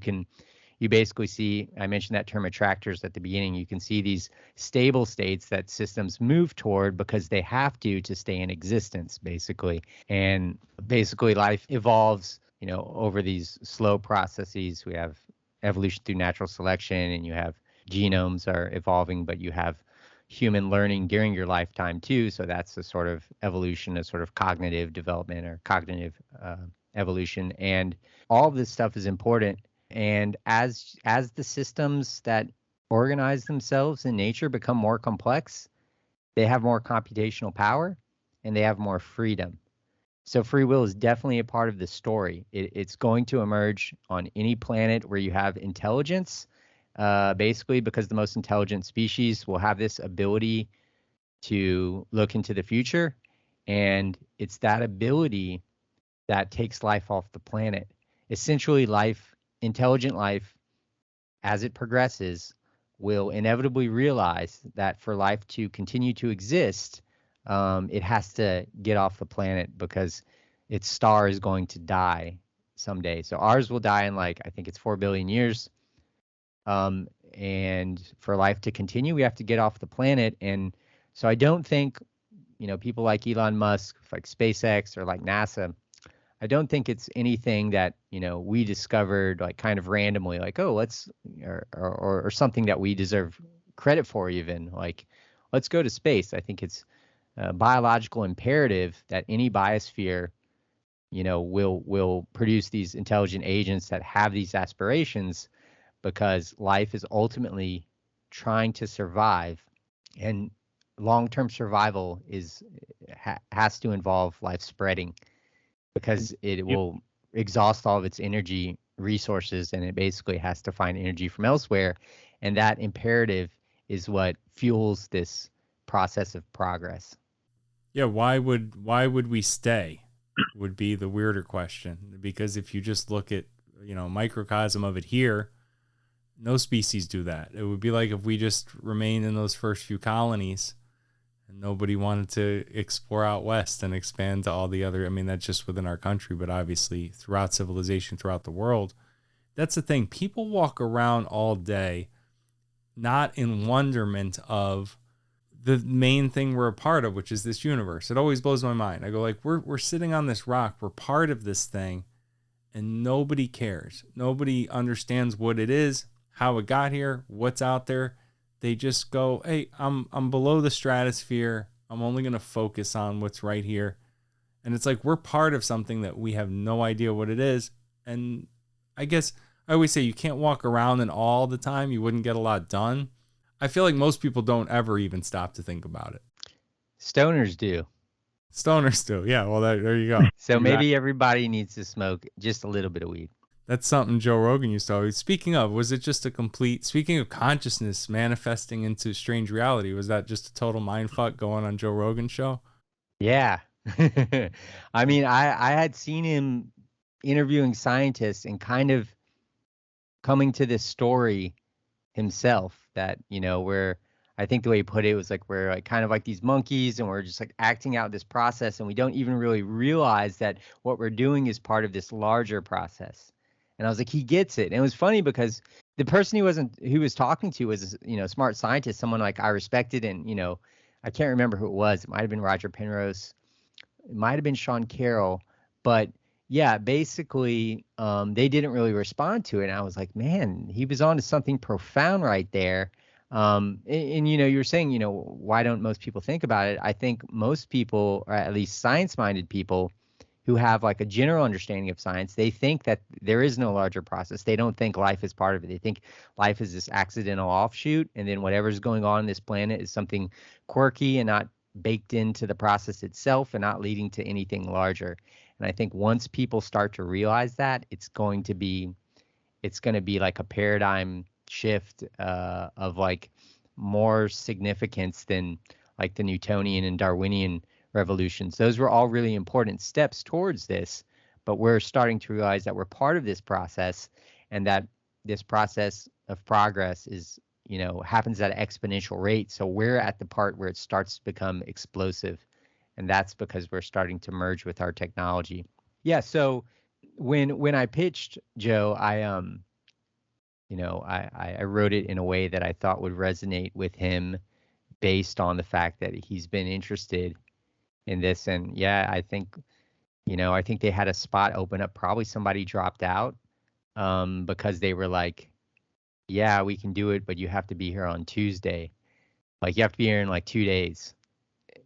basically see, I mentioned that term attractors at the beginning, you can see these stable states that systems move toward because they have to stay in existence, basically. And basically life evolves, over these slow processes. We have evolution through natural selection, and you have genomes are evolving, but you have human learning during your lifetime too. So that's a sort of evolution, a sort of cognitive development or cognitive evolution. And all of this stuff is important. And as the systems that organize themselves in nature become more complex, they have more computational power and they have more freedom. So free will is definitely a part of the story. It's going to emerge on any planet where you have intelligence, basically because the most intelligent species will have this ability to look into the future. And it's that ability that takes life off the planet. Essentially, intelligent life, as it progresses, will inevitably realize that for life to continue to exist, it has to get off the planet because its star is going to die someday. So ours will die in I think it's 4 billion years. And for life to continue, we have to get off the planet. And so I don't think, people like Elon Musk, like SpaceX or like NASA, I don't think it's anything that, we discovered kind of randomly, let's, or something that we deserve credit for even, let's go to space. I think it's a biological imperative that any biosphere, will produce these intelligent agents that have these aspirations, because life is ultimately trying to survive, and long-term survival has to involve life spreading, because it will exhaust all of its energy resources, and it basically has to find energy from elsewhere. And that imperative is what fuels this process of progress. Yeah, why would we stay would be the weirder question, because if you just look at, microcosm of it here, no species do that. It would be like if we just remained in those first few colonies and nobody wanted to explore out west and expand to all the other, that's just within our country, but obviously throughout civilization, throughout the world. That's the thing. People walk around all day not in wonderment of the main thing we're a part of, which is this universe. It always blows my mind. I go we're sitting on this rock. We're part of this thing, and nobody cares. Nobody understands what it is, how it got here, what's out there. They just go, hey, I'm below the stratosphere. I'm only going to focus on what's right here. And it's we're part of something that we have no idea what it is. And I guess I always say you can't walk around and all the time. You wouldn't get a lot done. I feel like most people don't ever even stop to think about it. Stoners do. Stoners do. Yeah, well, there you go. So Exactly. maybe everybody needs to smoke just a little bit of weed. That's something Joe Rogan used to always. Speaking of, was it just a complete, speaking of consciousness manifesting into strange reality, was that just a total mindfuck going on Joe Rogan's show? Yeah. I mean, I had seen him interviewing scientists and kind of coming to this story himself that, where I think the way he put it was like we're like kind of like these monkeys and we're just like acting out this process and we don't even really realize that what we're doing is part of this larger process. And I was like, he gets it. And it was funny because the person he was talking to was, a smart scientist, someone like I respected. And, I can't remember who it was. It might have been Roger Penrose. It might have been Sean Carroll. But yeah, basically, they didn't really respond to it. And I was like, man, he was on to something profound right there. And you were saying, why don't most people think about it? I think most people, or at least science-minded people, who have like a general understanding of science, they think that there is no larger process. They don't think life is part of it. They think life is this accidental offshoot, and then whatever's going on this planet is something quirky and not baked into the process itself and not leading to anything larger. And I think once people start to realize that, it's going to be like a paradigm shift of like more significance than like the Newtonian and Darwinian revolutions. Those were all really important steps towards this, but we're starting to realize that we're part of this process and that this process of progress is, happens at an exponential rate. So we're at the part where it starts to become explosive. And that's because we're starting to merge with our technology. Yeah. So when I pitched Joe, I wrote it in a way that I thought would resonate with him based on the fact that he's been interested in this. And yeah, I think they had a spot open up. Probably somebody dropped out because they were like, yeah, we can do it, but you have to be here on Tuesday. Like you have to be here in like 2 days.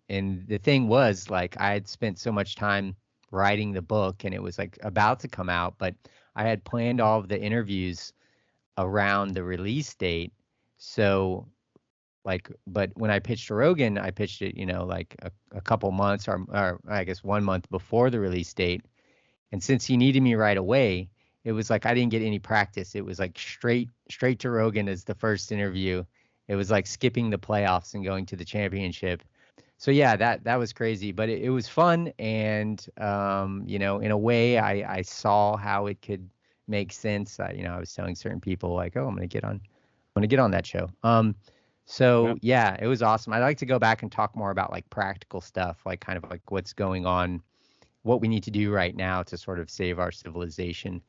And the thing was, like, I had spent so much time writing the book and it was like about to come out, but I had planned all of the interviews around the release date. So but when I pitched to Rogan, I pitched it, like a couple months or I guess 1 month before the release date. And since he needed me right away, it was like I didn't get any practice. It was like straight to Rogan as the first interview. It was like skipping the playoffs and going to the championship. So yeah, that was crazy, but it was fun. And, in a way I saw how it could make sense. I was telling certain people like, oh, I'm going to get on that show. So yeah, it was awesome. I'd like to go back and talk more about like practical stuff, like kind of like what's going on, what we need to do right now to sort of save our civilization,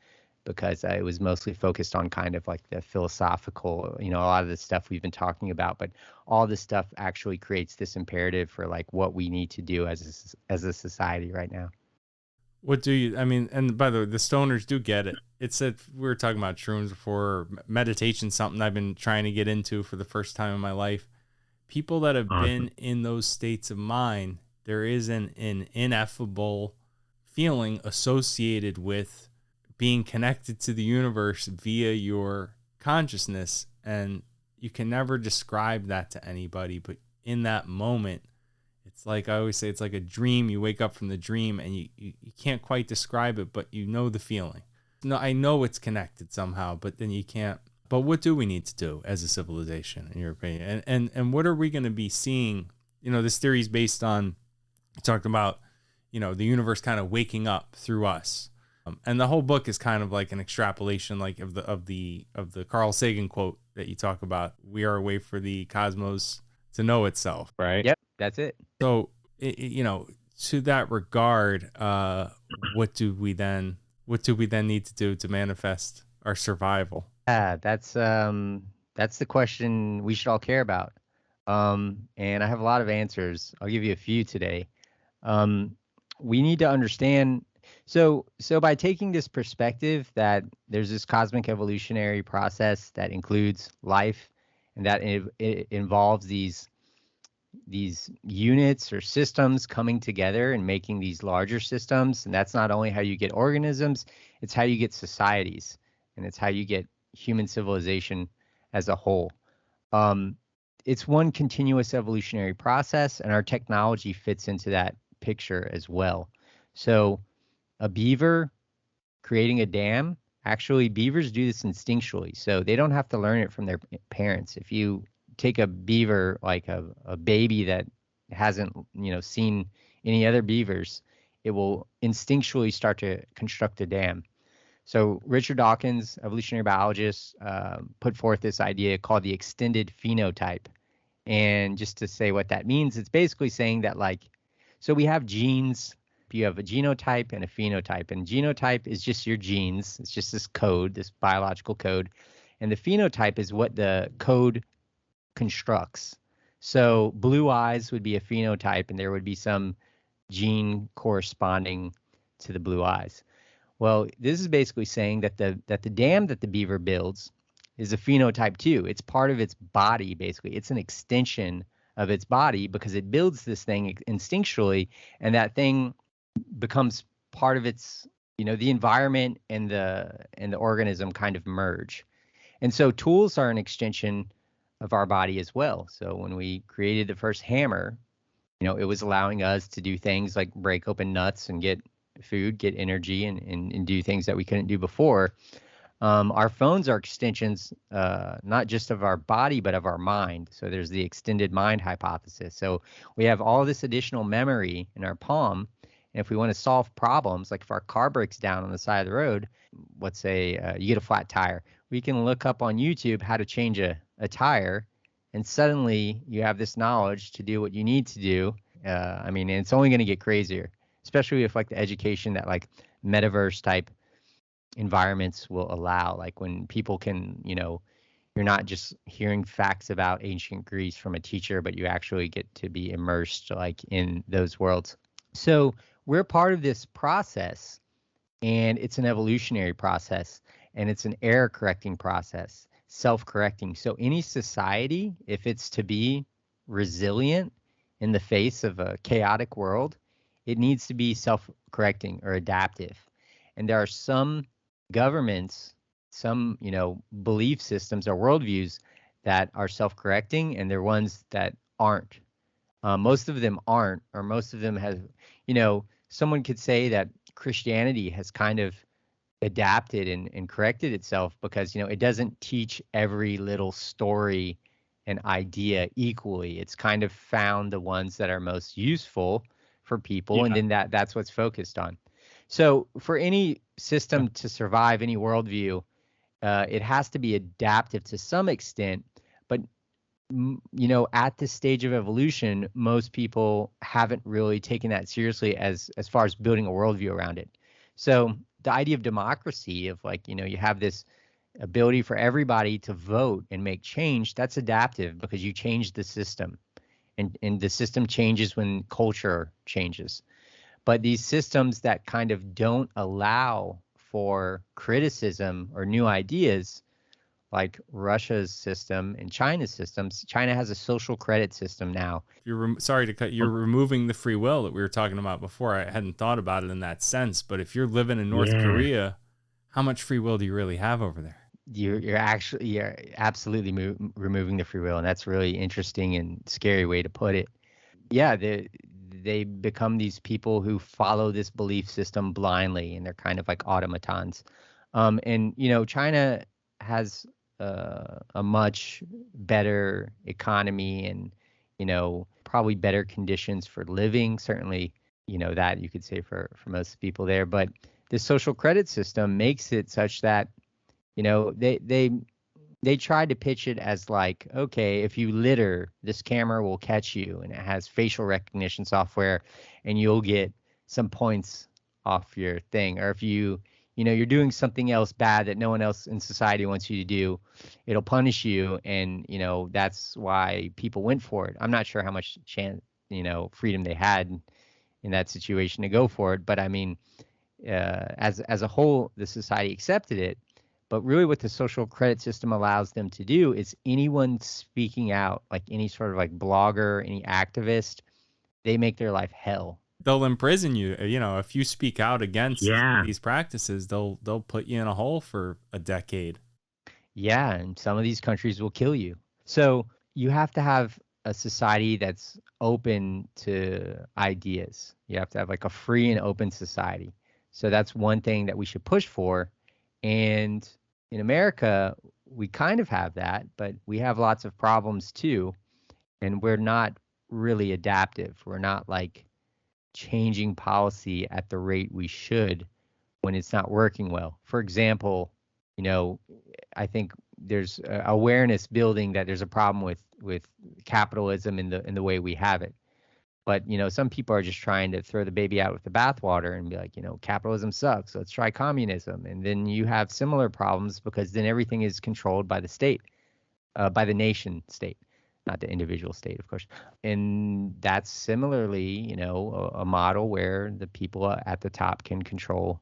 because it was mostly focused on kind of like the philosophical, a lot of the stuff we've been talking about, but all this stuff actually creates this imperative for like what we need to do as a society right now. What do you, I mean, and by the way, the stoners do get it. It's that we were talking about shrooms before, meditation, something I've been trying to get into for the first time in my life. People that have been in those states of mind, there is an ineffable feeling associated with being connected to the universe via your consciousness. And you can never describe that to anybody, but in that moment, it's like I always say, it's like a dream. You wake up from the dream and you can't quite describe it, but you know the feeling. No, I know it's connected somehow, but then you can't. But what do we need to do as a civilization, in your opinion? And what are we going to be seeing? This theory is based on, talking about, the universe kind of waking up through us. And the whole book is kind of like an extrapolation, like of the Carl Sagan quote that you talk about. We are a way for the cosmos to know itself, right? Yep, that's it. So, to that regard, what do we then need to do to manifest our survival? Yeah, that's the question we should all care about. And I have a lot of answers. I'll give you a few today. We need to understand. So by taking this perspective that there's this cosmic evolutionary process that includes life, and that it involves these units or systems coming together and making these larger systems, and that's not only how you get organisms, it's how you get societies. and it's how you get human civilization as a whole. Um, it's one continuous evolutionary process, and our technology fits into that picture as well. So a beaver creating a dam, actually beavers do this instinctually, so they don't have to learn it from their parents. If you take a beaver, like a baby that hasn't seen any other beavers, it will instinctually start to construct a dam. So Richard Dawkins, evolutionary biologist, put forth this idea called the extended phenotype. And just to say what that means, it's basically saying that, like, so we have genes. You have a genotype and a phenotype. And genotype is just your genes. It's just this code, this biological code. And the phenotype is what the code constructs. So blue eyes would be a phenotype, and there would be some gene corresponding to the blue eyes. Well, this is basically saying that the dam that the beaver builds is a phenotype too. It's part of its body, basically. It's an extension of its body because it builds this thing instinctually, and that thing becomes part of its, the environment and the organism kind of merge. And so tools are an extension of our body as well. So when we created the first hammer, it was allowing us to do things like break open nuts and get food, get energy, and do things that we couldn't do before. Our phones are extensions, not just of our body, but of our mind. So there's the extended mind hypothesis. So we have all this additional memory in our palm. And if we want to solve problems, like if our car breaks down on the side of the road, let's say you get a flat tire, we can look up on YouTube how to change a tire. And suddenly you have this knowledge to do what you need to do. And it's only going to get crazier, especially with like the education that like metaverse type environments will allow. Like when people can, you're not just hearing facts about ancient Greece from a teacher, but you actually get to be immersed like in those worlds. So we're part of this process, and it's an evolutionary process, and it's an error correcting process, self-correcting. So any society, if it's to be resilient in the face of a chaotic world, it needs to be self-correcting or adaptive. And there are some governments, some, belief systems or worldviews that are self-correcting, and there are ones that aren't. Most of them aren't, or most of them have, someone could say that Christianity has kind of adapted and corrected itself because, it doesn't teach every little story and idea equally. It's kind of found the ones that are most useful for people, and then that's what's focused on. So for any system to survive, any worldview, it has to be adaptive to some extent, but at this stage of evolution, most people haven't really taken that seriously as far as building a worldview around it. So the idea of democracy, of like, you have this ability for everybody to vote and make change, that's adaptive because you change the system, and the system changes when culture changes. But these systems that kind of don't allow for criticism or new ideas, like Russia's system and China's systems. China has a social credit system now. Sorry to cut. You're removing the free will that we were talking about before. I hadn't thought about it in that sense. But if you're living in North Korea, how much free will do you really have over there? You're absolutely removing the free will, and that's really interesting and scary way to put it. Yeah, they become these people who follow this belief system blindly, and they're kind of like automatons. And China has a much better economy and, probably better conditions for living. Certainly, that you could say for most people there. But the social credit system makes it such that, they tried to pitch it as like, okay, if you litter, this camera will catch you, and it has facial recognition software, and you'll get some points off your thing. Or if you're doing something else bad that no one else in society wants you to do, it'll punish you. And, that's why people went for it. I'm not sure how much chance, freedom they had in that situation to go for it. But I mean, as a whole, the society accepted it. But really what the social credit system allows them to do is anyone speaking out, like any sort of like blogger, any activist, they make their life hell. they'll imprison you. If you speak out against Yeah. these practices, they'll put you in a hole for a decade. Yeah, and some of these countries will kill you. So you have to have a society that's open to ideas. You have to have like a free and open society. So that's one thing that we should push for. And in America, we kind of have that, but we have lots of problems too. And we're not really adaptive. We're not like changing policy at the rate we should when it's not working well. For example, you know, I think there's awareness building that there's a problem with capitalism in the way we have it. But some people are just trying to throw the baby out with the bathwater and be like, capitalism sucks. Let's try communism, and then you have similar problems because then everything is controlled by the state, by the nation state, not the individual state, of course. And that's similarly, a model where the people at the top can control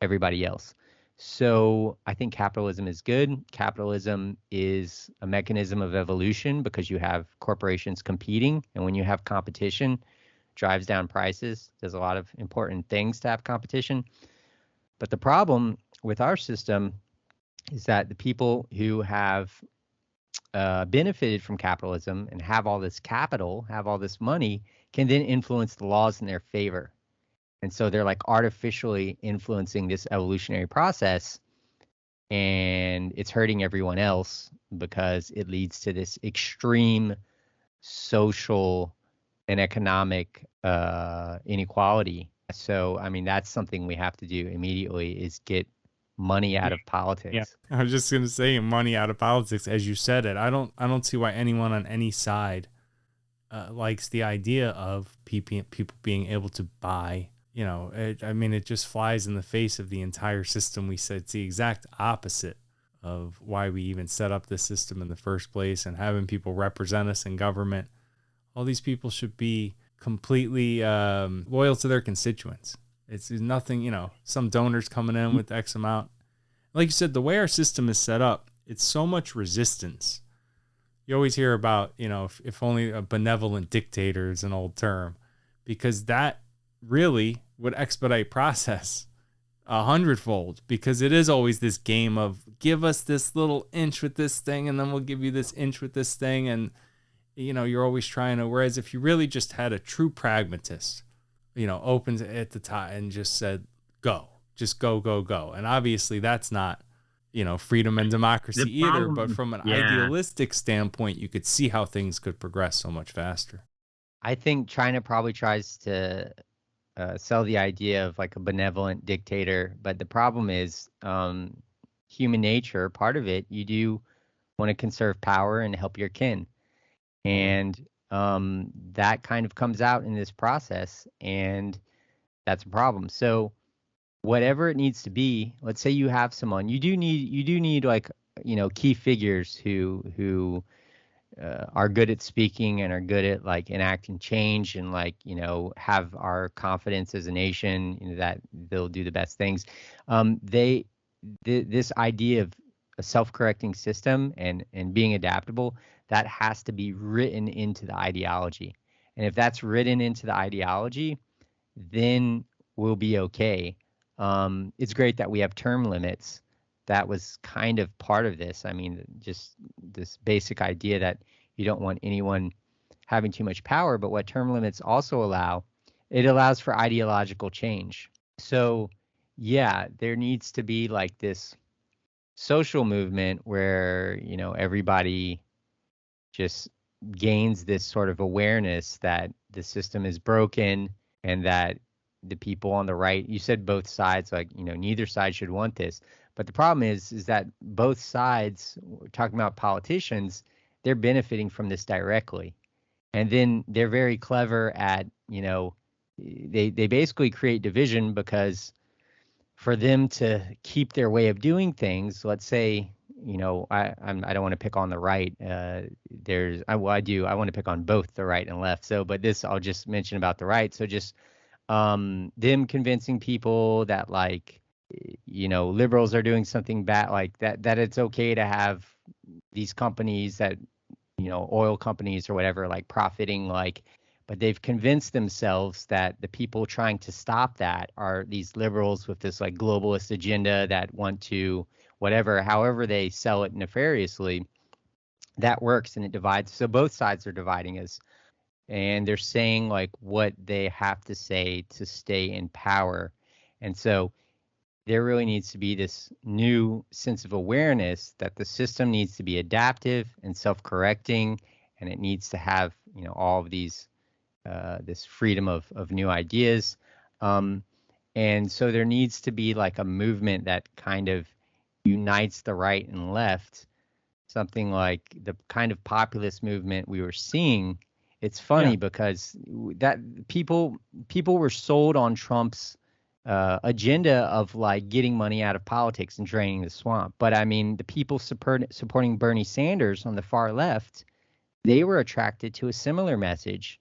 everybody else. So I think capitalism is good. Capitalism is a mechanism of evolution because you have corporations competing, and when you have competition, drives down prices. There's a lot of important things to have competition. But the problem with our system is that the people who have benefited from capitalism and have all this capital, have all this money, can then influence the laws in their favor. And so they're like artificially influencing this evolutionary process, and it's hurting everyone else because it leads to this extreme social and economic inequality. So, I mean, that's something we have to do immediately is get money out of politics. Yeah, I was just gonna say money out of politics, as you said it. I don't see why anyone on any side likes the idea of people being able to buy. It just flies in the face of the entire system. We said it's the exact opposite of why we even set up this system in the first place and having people represent us in government. All these people should be completely loyal to their constituents. It's nothing, some donors coming in with X amount. Like you said, the way our system is set up, it's so much resistance. You always hear about, if only a benevolent dictator is an old term, because that really would expedite process 100-fold, because it is always this game of give us this little inch with this thing and then we'll give you this inch with this thing. And, you're always trying to, whereas if you really just had a true pragmatist, opened at the top and just said, go, just go, go, go. And obviously that's not, freedom and democracy either, but from an idealistic standpoint, you could see how things could progress so much faster. I think China probably tries to sell the idea of like a benevolent dictator, but the problem is human nature. Part of it, you do want to conserve power and help your kin, and that kind of comes out in this process, and that's a problem. So whatever it needs to be, let's say you have someone, you do need like key figures who are good at speaking and are good at like enacting change and like have our confidence as a nation, that they'll do the best things. This idea of a self-correcting system and being adaptable, that has to be written into the ideology. And if that's written into the ideology, then we'll be okay. It's great that we have term limits. That was kind of part of this. I mean, just this basic idea that you don't want anyone having too much power, but what term limits also allow, it allows for ideological change. So yeah, there needs to be like this social movement where, everybody just gains this sort of awareness that the system is broken and that the people on the right, you said both sides, like, neither side should want this. But the problem is that both sides, we're talking about politicians, they're benefiting from this directly. And then they're very clever at, they basically create division because for them to keep their way of doing things, let's say, I don't want to pick on the right. I do. I want to pick on both the right and left. So, but this I'll just mention about the right. So just them convincing people that like, liberals are doing something bad, like that it's okay to have these companies that, oil companies or whatever, like profiting like but they've convinced themselves that the people trying to stop that are these liberals with this like globalist agenda that want to whatever, however they sell it nefariously, that works and it divides. So both sides are dividing us, and they're saying like what they have to say to stay in power. And so there really needs to be this new sense of awareness that the system needs to be adaptive and self-correcting, and it needs to have, all of these this freedom of new ideas. And so there needs to be like a movement that kind of unites the right and left, something like the kind of populist movement we were seeing. It's funny Yeah. because that people were sold on Trump's agenda of like getting money out of politics and draining the swamp. But I mean, the people supporting Bernie Sanders on the far left, they were attracted to a similar message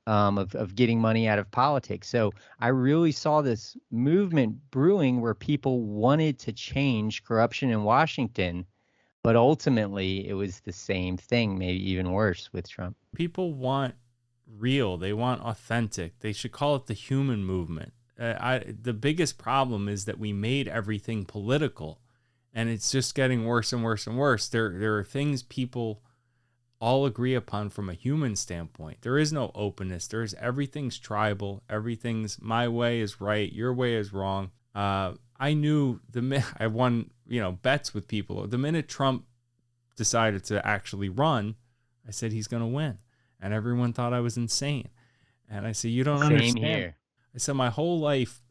of getting money out of politics. So I really saw this movement brewing where people wanted to change corruption in Washington, but ultimately it was the same thing, maybe even worse with Trump. People want real. They want authentic. They should call it the human movement. The biggest problem is that we made everything political, and it's just getting worse and worse and worse. There are things people all agree upon from a human standpoint. There is no openness. Everything's tribal. Everything's my way is right. Your way is wrong. I knew I won, bets with people. The minute Trump decided to actually run, I said he's going to win. And everyone thought I was insane. And I said, you don't understand. Same here. I said, my whole life,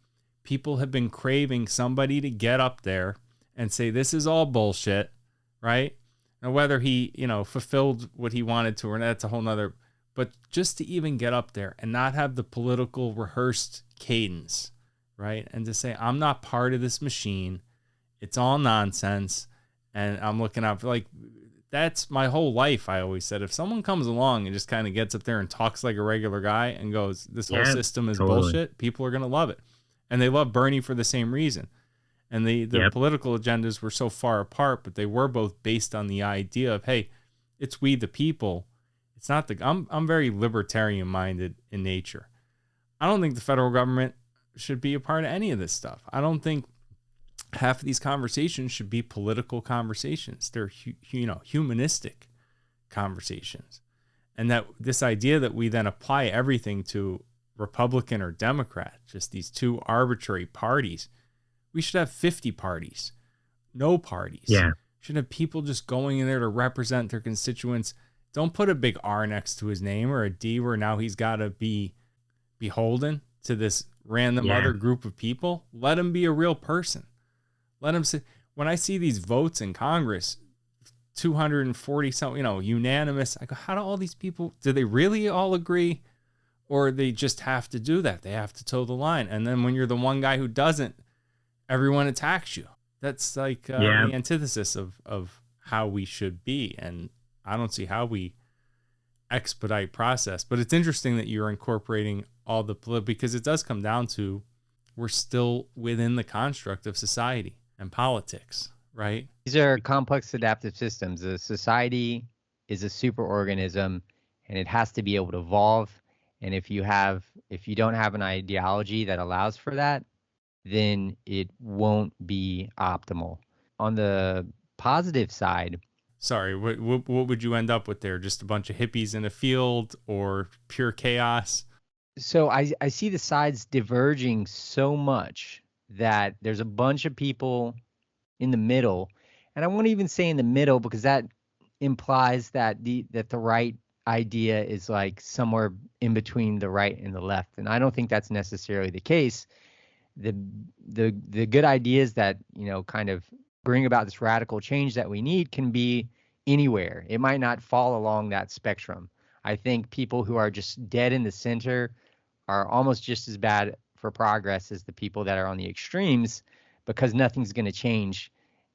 people have been craving somebody to get up there and say, this is all bullshit, right? Now, whether he, fulfilled what he wanted to or not, that's a whole nother, but just to even get up there and not have the political rehearsed cadence, right? And to say, I'm not part of this machine. It's all nonsense. And I'm looking out for, like, that's my whole life. I always said, if someone comes along and just kind of gets up there and talks like a regular guy and goes, this whole system is bullshit, people are going to love it. And they love Bernie for the same reason. And the political agendas were so far apart, but they were both based on the idea of, hey, it's we the people. It's not I'm very libertarian minded in nature. I don't think the federal government should be a part of any of this stuff. I don't think half of these conversations should be political conversations. They're humanistic conversations. And that this idea that we then apply everything to Republican or Democrat, just these two arbitrary parties. We should have 50 parties, no parties. Yeah. Should have people just going in there to represent their constituents. Don't put a big R next to his name or a D where now he's got to be beholden to this random other group of people. Let him be a real person. Let him sit. When I see these votes in Congress, 240 something, unanimous, I go, how do all these people, do they really all agree? Or they just have to do that? They have to toe the line. And then when you're the one guy who doesn't, everyone attacks you. That's like the antithesis of how we should be. And I don't see how we expedite process. But it's interesting that you're incorporating all the because it does come down to we're still within the construct of society and politics, right? These are complex adaptive systems. A society is a superorganism, and it has to be able to evolve. And if you don't have an ideology that allows for that, then it won't be optimal. On the positive side, sorry, what would you end up with there? Just a bunch of hippies in a field or pure chaos? So I see the sides diverging so much that there's a bunch of people in the middle, and I won't even say in the middle because that implies that the right idea is like somewhere in between the right and the left, and I don't think that's necessarily the case. The good ideas that kind of bring about this radical change that we need can be anywhere. It might not fall along that spectrum. I think people who are just dead in the center are almost just as bad for progress as the people that are on the extremes, because nothing's going to change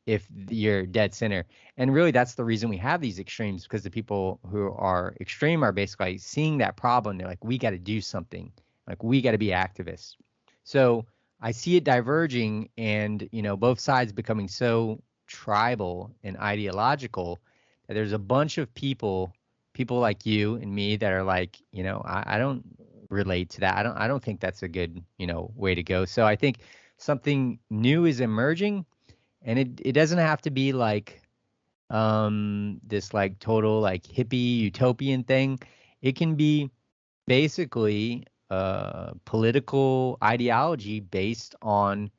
if you're dead center. And really, that's the reason we have these extremes, because the people who are extreme are basically seeing that problem. They're like, we got to do something. Like, we got to be activists. So I see it diverging, and both sides becoming so tribal and ideological that there's a bunch of people people like you and me that are like, I don't relate to that. I don't think that's a good, way to go. So I think something new is emerging, and it doesn't have to be like this like total like hippie utopian thing. It can be basically political ideology based on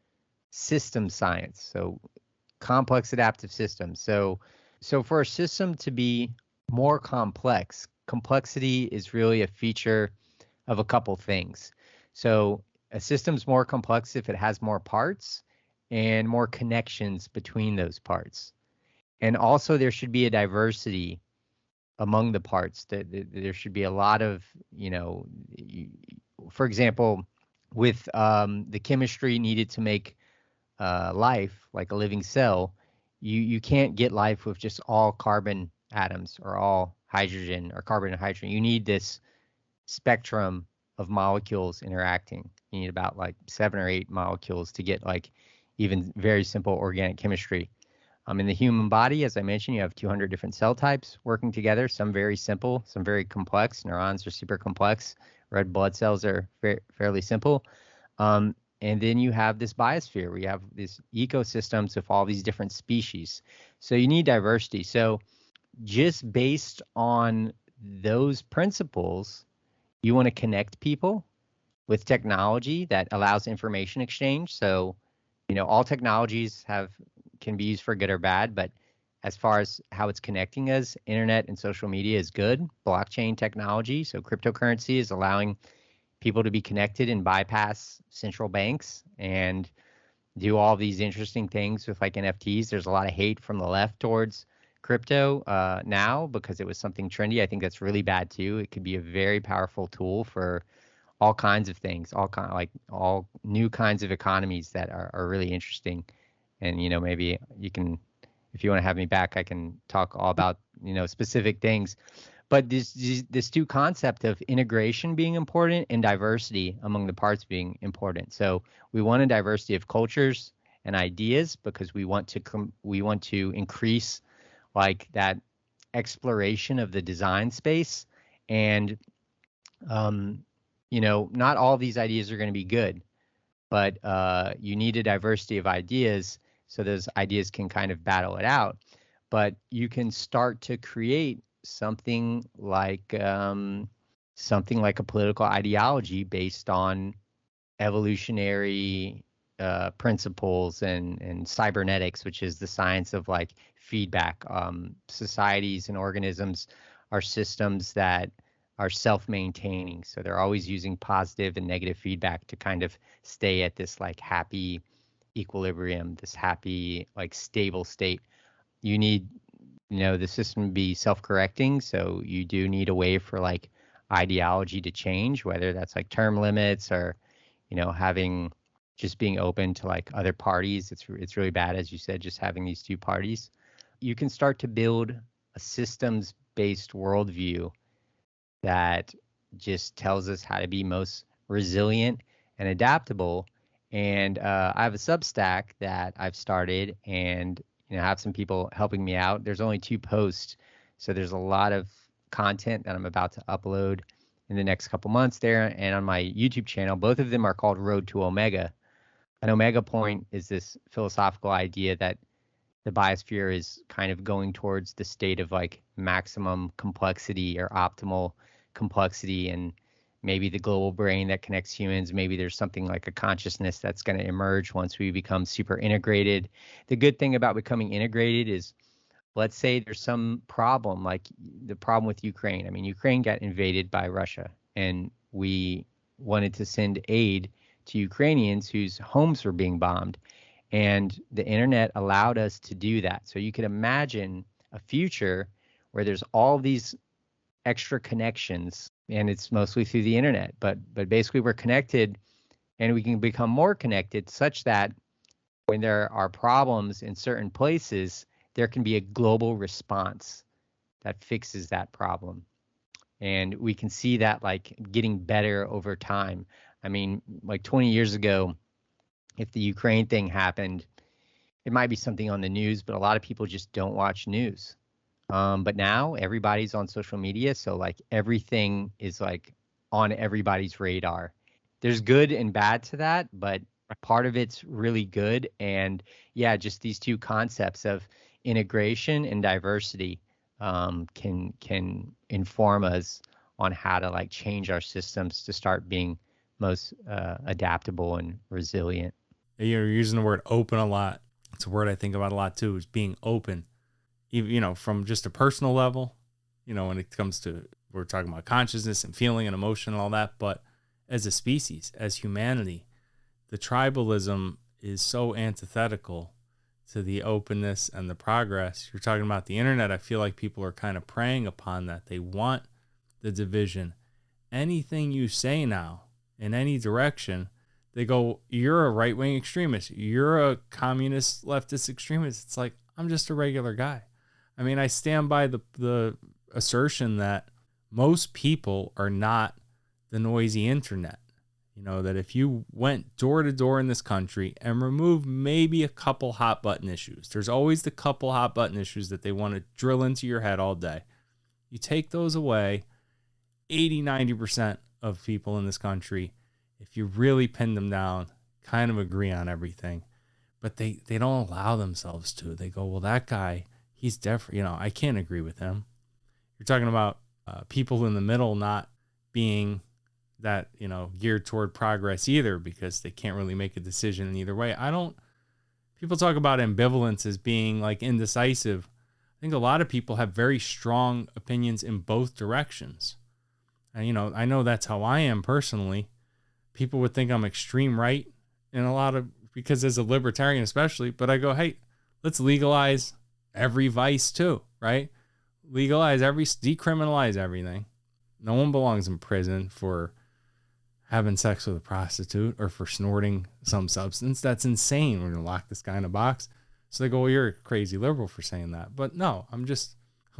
system science. So complex adaptive systems. So for a system to be more complex, complexity is really a feature of a couple things. So a system's more complex if it has more parts and more connections between those parts. And also there should be a diversity among the parts. That there should be a lot of, for example, with the chemistry needed to make life, like a living cell, you can't get life with just all carbon atoms or all hydrogen or carbon and hydrogen. You need this spectrum of molecules interacting. You need about like 7 or 8 molecules to get like even very simple organic chemistry. In the human body, as I mentioned, you have 200 different cell types working together, some very simple, some very complex. Neurons are super complex. Red blood cells are fairly simple. And then you have this biosphere where you have these ecosystems of all these different species. So you need diversity. So just based on those principles, you want to connect people with technology that allows information exchange. So, all technologies can be used for good or bad, but as far as how it's connecting us, internet and social media is good. Blockchain technology, so cryptocurrency, is allowing people to be connected and bypass central banks and do all these interesting things with like NFTs. There's a lot of hate from the left towards crypto now because it was something trendy. I think that's really bad too. It could be a very powerful tool for all kinds of things, all new kinds of economies that are really interesting. And maybe you can, if you want to have me back, I can talk all about specific things. But this two concept of integration being important and diversity among the parts being important. So we want a diversity of cultures and ideas because we want to increase like that exploration of the design space. And not all these ideas are going to be good, but you need a diversity of ideas so those ideas can kind of battle it out. But you can start to create something like a political ideology based on evolutionary principles and cybernetics, which is the science of like feedback. Societies and organisms are systems that are self-maintaining, so they're always using positive and negative feedback to kind of stay at this like happy equilibrium, this happy like stable state. You need the system to be self-correcting, so you do need a way for like ideology to change, whether that's like term limits or having just being open to like other parties. It's really bad, as you said, just having these two parties. You can start to build a systems-based worldview that just tells us how to be most resilient and adaptable. And I have a Substack that I've started, and have some people helping me out. There's only 2 posts, so there's a lot of content that I'm about to upload in the next couple months there. And on my YouTube channel, both of them are called Road to Omega. An Omega point is this philosophical idea that the biosphere is kind of going towards the state of like maximum complexity or optimal complexity, and maybe the global brain that connects humans, maybe there's something like a consciousness that's going to emerge once we become super integrated. The good thing about becoming integrated is, let's say there's some problem, like the problem with Ukraine. I mean, Ukraine got invaded by Russia, and we wanted to send aid to Ukrainians whose homes were being bombed. And the internet allowed us to do that. So you could imagine a future where there's all these extra connections, and it's mostly through the internet. But basically we're connected, and we can become more connected such that when there are problems in certain places, there can be a global response that fixes that problem. And we can see that like getting better over time. I mean, like 20 years ago, if the Ukraine thing happened, it might be something on the news, but a lot of people just don't watch news. But now everybody's on social media, so like everything is like on everybody's radar. There's good and bad to that, but part of it's really good. And yeah, just these two concepts of integration and diversity can inform us on how to like change our systems to start being most adaptable and resilient. You're using the word open a lot. It's a word I think about a lot too, is being open. From just a personal level, when it comes to, we're talking about consciousness and feeling and emotion and all that, but as a species, as humanity, the tribalism is so antithetical to the openness and the progress. You're talking about the internet. I feel like people are kind of preying upon that. They want the division. Anything you say now in any direction, they go, you're a right-wing extremist. You're a communist leftist extremist. It's like, I'm just a regular guy. I mean, I stand by the assertion that most people are not the noisy internet. That if you went door to door in this country and removed maybe a couple hot button issues, there's always the couple hot button issues that they want to drill into your head all day. You take those away, 80-90% of people in this country, if you really pin them down, kind of agree on everything. But they don't allow themselves to. They go, well, that guy, he's different. I can't agree with him. You're talking about people in the middle not being that, geared toward progress either, because they can't really make a decision in either way. People talk about ambivalence as being like indecisive. I think a lot of people have very strong opinions in both directions. And, I know that's how I am personally. People would think I'm extreme right in because as a libertarian especially, but I go, hey, let's legalize every vice too, right? Decriminalize everything. No one belongs in prison for having sex with a prostitute or for snorting some substance. That's insane. We're going to lock this guy in a box. So they go, well, you're a crazy liberal for saying that. But no, I'm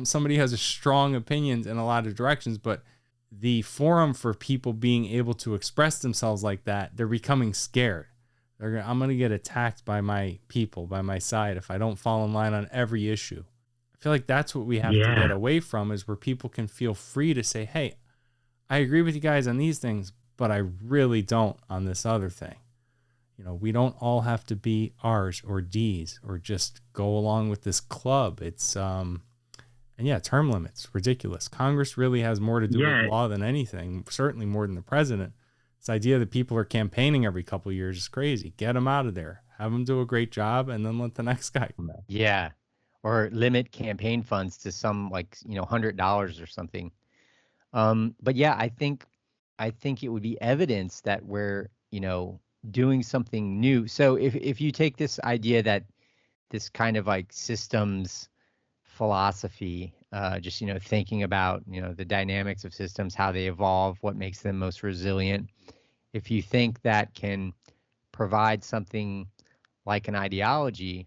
somebody who has a strong opinions in a lot of directions, but the forum for people being able to express themselves like that, they're becoming scared. I'm going to get attacked by my people, by my side, if I don't fall in line on every issue. I feel like that's what we have to get away from, is where people can feel free to say, hey, I agree with you guys on these things, but I really don't on this other thing. We don't all have to be R's or D's or just go along with this club. It's, term limits, ridiculous. Congress really has more to do with law than anything, certainly more than the president. This idea that people are campaigning every couple of years is crazy. Get them out of there. Have them do a great job and then let the next guy come back. Yeah. Or limit campaign funds to some $100 or something. But yeah, I think it would be evidence that we're, doing something new. So if you take this idea that this kind of like systems philosophy, just, thinking about, the dynamics of systems, how they evolve, what makes them most resilient. If you think that can provide something like an ideology,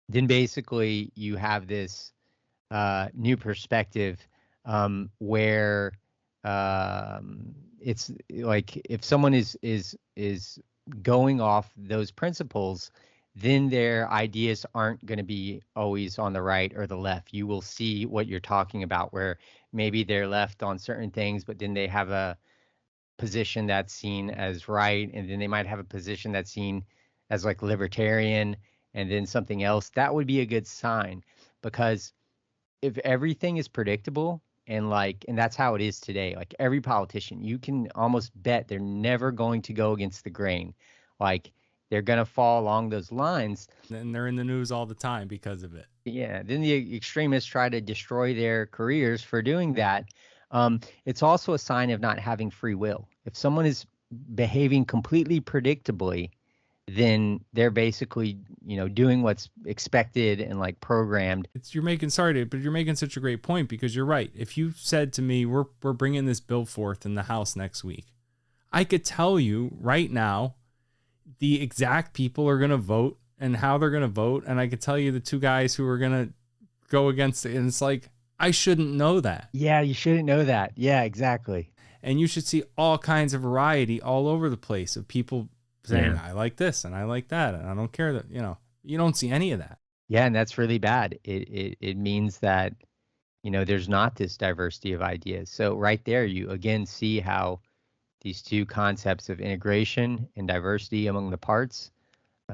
then basically you have this new perspective where it's like if someone is going off those principles, then their ideas aren't going to be always on the right or the left. You will see what you're talking about, where maybe they're left on certain things, but then they have a position that's seen as right, and then they might have a position that's seen as like libertarian, and then something else. That would be a good sign, because if everything is predictable, and that's how it is today, like every politician, you can almost bet they're never going to go against the grain. Like they're going to fall along those lines. And they're in the news all the time because of it. Yeah. Then the extremists try to destroy their careers for doing that. It's also a sign of not having free will. If someone is behaving completely predictably, then they're basically, doing what's expected and like programmed. You're making such a great point, because you're right. If you said to me, we're bringing this bill forth in the House next week, I could tell you right now the exact people are going to vote and how they're going to vote. And I could tell you the two guys who are going to go against it. And it's like, I shouldn't know that. Yeah, you shouldn't know that. Yeah, exactly. And you should see all kinds of variety all over the place of people saying, I like this and I like that, and I don't care that, you don't see any of that. Yeah, and that's really bad. It means that there's not this diversity of ideas. So right there, you again see how these two concepts of integration and diversity among the parts,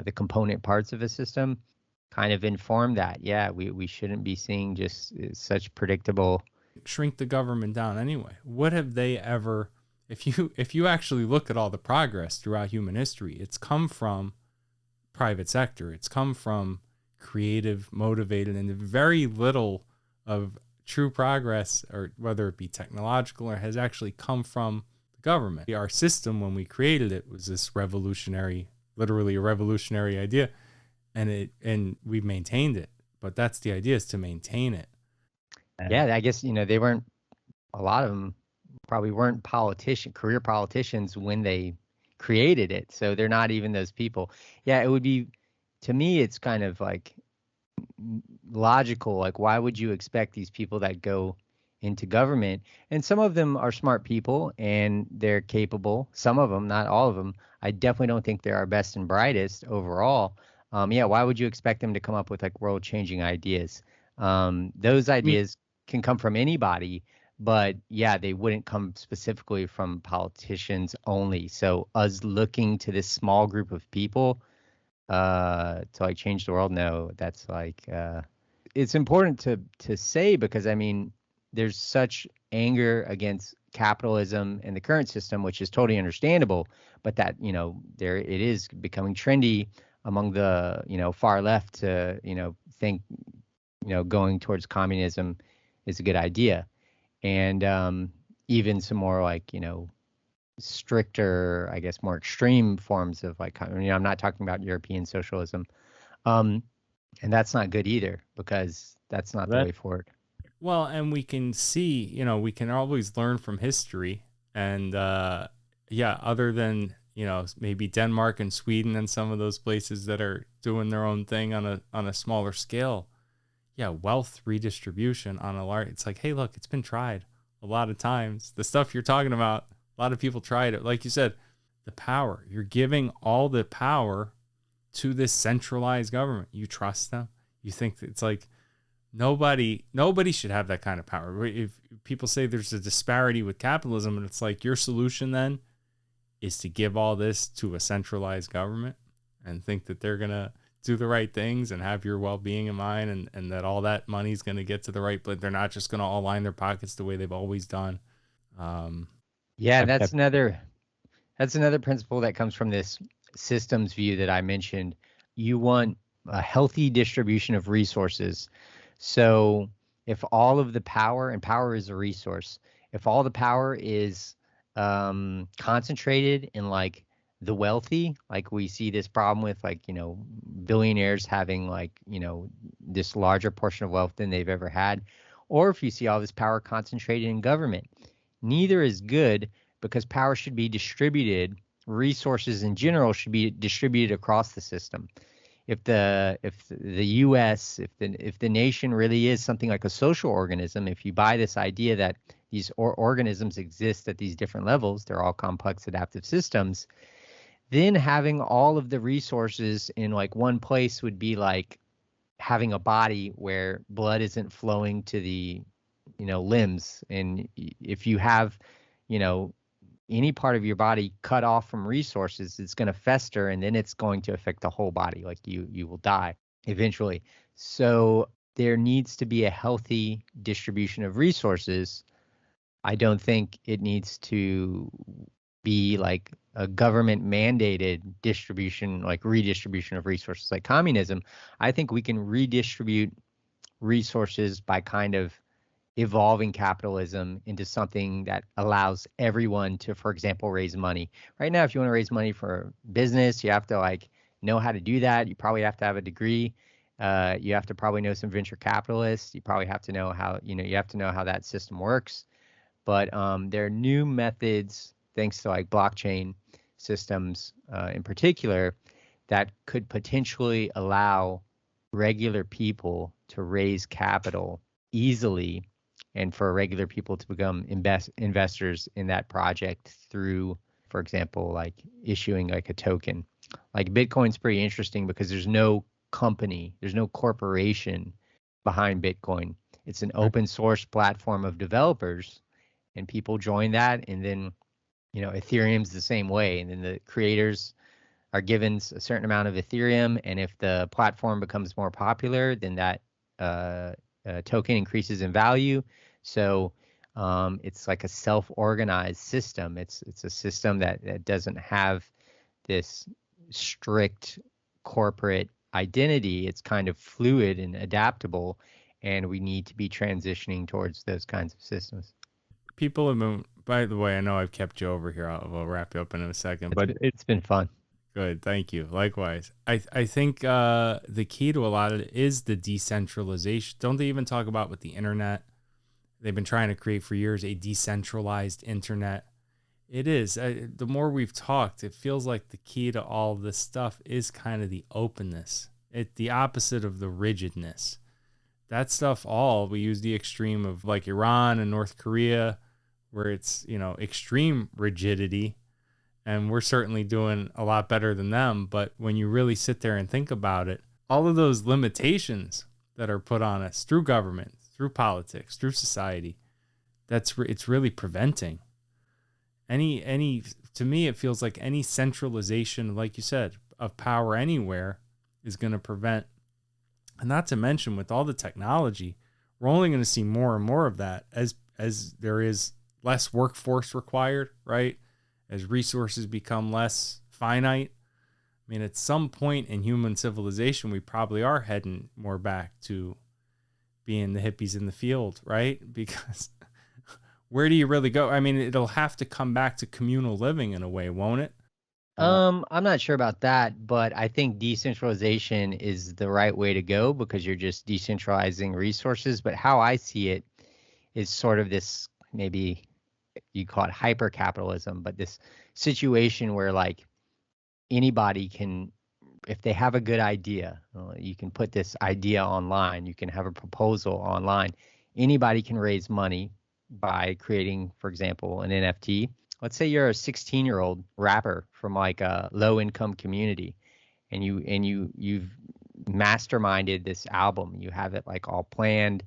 the component parts of a system, kind of inform that. Yeah, we shouldn't be seeing just such predictable. Shrink the government down anyway. What have they ever? If you actually look at all the progress throughout human history, it's come from private sector. It's come from creative, motivated, and very little of true progress, or whether it be technological, or has actually come from the government. Our system, when we created it, was this revolutionary, literally a revolutionary idea, and we've maintained it. But that's the idea, is to maintain it. Yeah, I guess they weren't. A lot of them probably weren't career politicians when they created it, so they're not even those people. Yeah, it would be, to me, it's kind of like logical. Like, why would you expect these people that go into government? And some of them are smart people and they're capable. Some of them, not all of them. I definitely don't think they're our best and brightest overall. Yeah, why would you expect them to come up with like world-changing ideas? Those I mean, ideas can come from anybody, but yeah, they wouldn't come specifically from politicians only. So us looking to this small group of people to like change the world, no, that's like it's important to say, because I mean there's such anger against capitalism and the current system, which is totally understandable, but that there it is becoming trendy among the far left to think going towards communism is a good idea. And even some more like stricter, I guess, more extreme forms of like, I'm not talking about European socialism, and that's not good either, because that's not the way forward. well, and we can see, we can always learn from history, and yeah, other than maybe Denmark and Sweden and some of those places that are doing their own thing on a smaller scale. Yeah, wealth redistribution on a large. It's like, hey, look, it's been tried a lot of times. The stuff you're talking about, a lot of people tried it. Like you said, the power. You're giving all the power to this centralized government. You trust them. You think that it's like nobody should have that kind of power. If people say there's a disparity with capitalism, and it's like your solution then is to give all this to a centralized government and think that they're gonna do the right things and have your well-being in mind, and that all that money's going to get to the right place. They're not just going to all line their pockets the way they've always done. Yeah, that's another principle that comes from this systems view that I mentioned. You want a healthy distribution of resources. So if all of the power, and power is a resource, if all the power is concentrated in like the wealthy, like we see this problem with like, billionaires having like, this larger portion of wealth than they've ever had, or if you see all this power concentrated in government, neither is good, because power should be distributed. Resources in general should be distributed across the system. If the U.S., if the nation really is something like a social organism, if you buy this idea that these organisms exist at these different levels, they're all complex adaptive systems, then having all of the resources in like one place would be like having a body where blood isn't flowing to the limbs. And if you have any part of your body cut off from resources, it's going to fester, and then it's going to affect the whole body. Like you will die eventually. So there needs to be a healthy distribution of resources. I don't think it needs to be like a government mandated distribution, like redistribution of resources like communism. I think we can redistribute resources by kind of evolving capitalism into something that allows everyone to, for example, raise money. Right now, if you want to raise money for business, you have to like know how to do that. You probably have to have a degree. You have to probably know some venture capitalists. You probably have to know how, you have to know how that system works. But there are new methods, thanks to like blockchain systems in particular, that could potentially allow regular people to raise capital easily, and for regular people to become investors in that project through, for example, like issuing like a token. Like Bitcoin's pretty interesting because there's no company, there's no corporation behind Bitcoin. It's an open source platform of developers, and people join that. And then, Ethereum's the same way. And then the creators are given a certain amount of Ethereum. And if the platform becomes more popular, then that token increases in value. So it's like a self-organized system. It's a system that doesn't have this strict corporate identity. It's kind of fluid and adaptable, and we need to be transitioning towards those kinds of systems. People have been, by the way, I know I've kept you over here. I'll wrap you up in a second, but It's been fun. Good, thank you. Likewise, I think the key to a lot of it is the decentralization. Don't they even talk about with the internet? They've been trying to create for years a decentralized internet. It is. The more we've talked, it feels like the key to all this stuff is kind of the openness. It's the opposite of the rigidness. That stuff we use the extreme of like Iran and North Korea, where it's, extreme rigidity. And we're certainly doing a lot better than them. But when you really sit there and think about it, all of those limitations that are put on us through government, through politics, through society, it's really preventing any, to me, it feels like any centralization, like you said, of power anywhere is going to prevent. And not to mention with all the technology, we're only going to see more and more of that as there is less workforce required, right? As resources become less finite. I mean, at some point in human civilization, we probably are heading more back to being the hippies in the field, right? Because where do you really go? I mean, it'll have to come back to communal living in a way, won't it? I'm not sure about that, but I think decentralization is the right way to go because you're just decentralizing resources. But how I see it is sort of this, maybe you call it hyper capitalism, but this situation where like anybody can, if they have a good idea, you can put this idea online, you can have a proposal online. Anybody can raise money by creating, for example, an NFT. Let's say you're a 16-year-old rapper from like a low income community, and you've masterminded this album. You have it like all planned,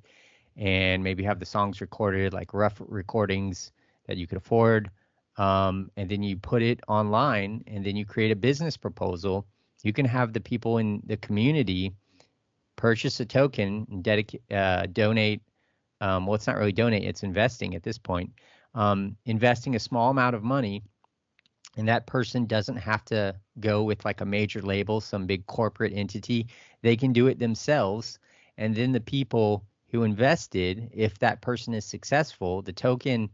and maybe have the songs recorded, like rough recordings that you could afford. And then you put it online, and then you create a business proposal. You can have the people in the community purchase a token and donate. Well, it's not really donate, it's investing at this point. Investing a small amount of money, and that person doesn't have to go with like a major label, some big corporate entity. They can do it themselves. And then the people who invested, if that person is successful, the token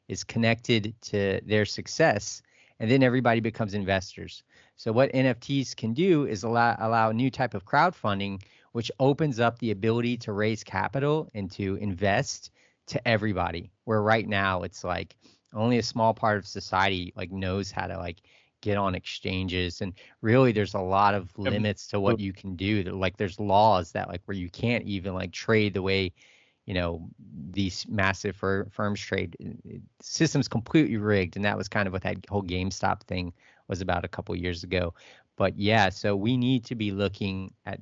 is connected to their success, and then everybody becomes investors. So what NFTs can do is allow a new type of crowdfunding, which opens up the ability to raise capital and to invest to everybody, where right now it's like only a small part of society like knows how to like get on exchanges, and really there's a lot of limits to what you can do. Like there's laws that like where you can't even like trade the way these massive firms trade. The system's completely rigged, and that was kind of what that whole GameStop thing was about a couple years ago. But yeah, so we need to be looking at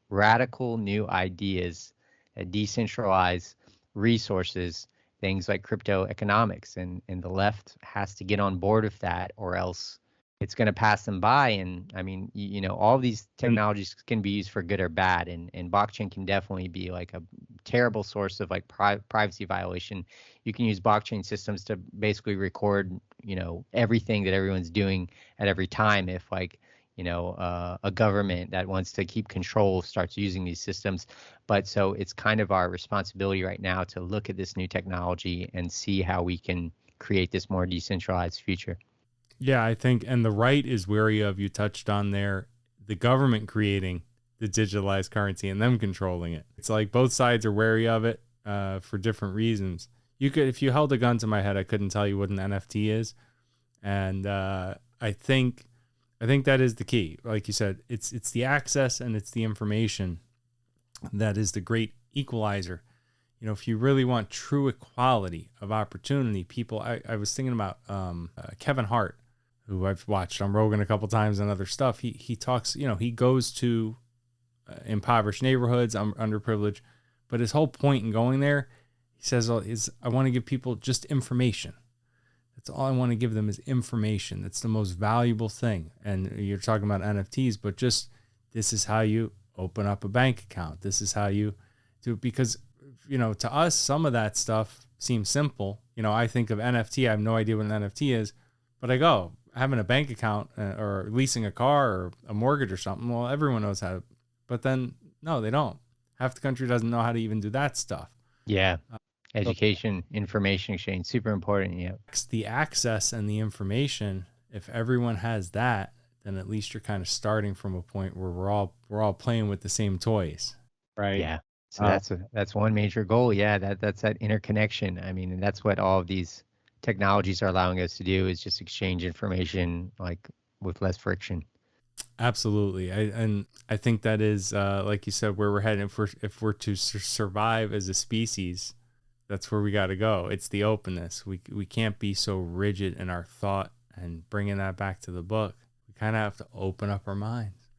radical new ideas that decentralize resources, things like crypto economics, and the left has to get on board with that, or else it's going to pass them by. And I mean, all these technologies can be used for good or bad, and blockchain can definitely be like a terrible source of like privacy violation. You can use blockchain systems to basically record, everything that everyone's doing at every time. If like, a government that wants to keep control starts using these systems. But so it's kind of our responsibility right now to look at this new technology and see how we can create this more decentralized future. Yeah, I think, and the right is wary of, you touched on there, the government creating the digitalized currency and them controlling it. It's like both sides are wary of it for different reasons. If you held a gun to my head, I couldn't tell you what an NFT is. And I think that is the key. Like you said, it's the access and it's the information that is the great equalizer. If you really want true equality of opportunity, people, I was thinking about Kevin Hart, who I've watched on Rogan a couple times and other stuff. He talks, he goes to impoverished neighborhoods, underprivileged, But his whole point in going there, he says, is I want to give people just information. That's all I want to give them is information. That's the most valuable thing. And you're talking about NFTs, but just this is how you open up a bank account. This is how you do, because, to us, some of that stuff seems simple. I think of NFT. I have no idea what an NFT is, but I go, having a bank account or leasing a car or a mortgage or something. Well, everyone knows how to, but then no, they don't. Half the country doesn't know how to even do that stuff. Yeah. Education, information exchange, super important. Yeah. The access and the information, if everyone has that, then at least you're kind of starting from a point where we're all playing with the same toys, right? Yeah. So that's one major goal. Yeah, that's that interconnection. I mean, and that's what all of these technologies are allowing us to do, is just exchange information like with less friction. Absolutely. I think that is like you said, where we're heading. If we're to survive as a species, that's where we got to go. It's the openness. We can't be so rigid in our thought, and bringing that back to the book. We kind of have to open up our minds.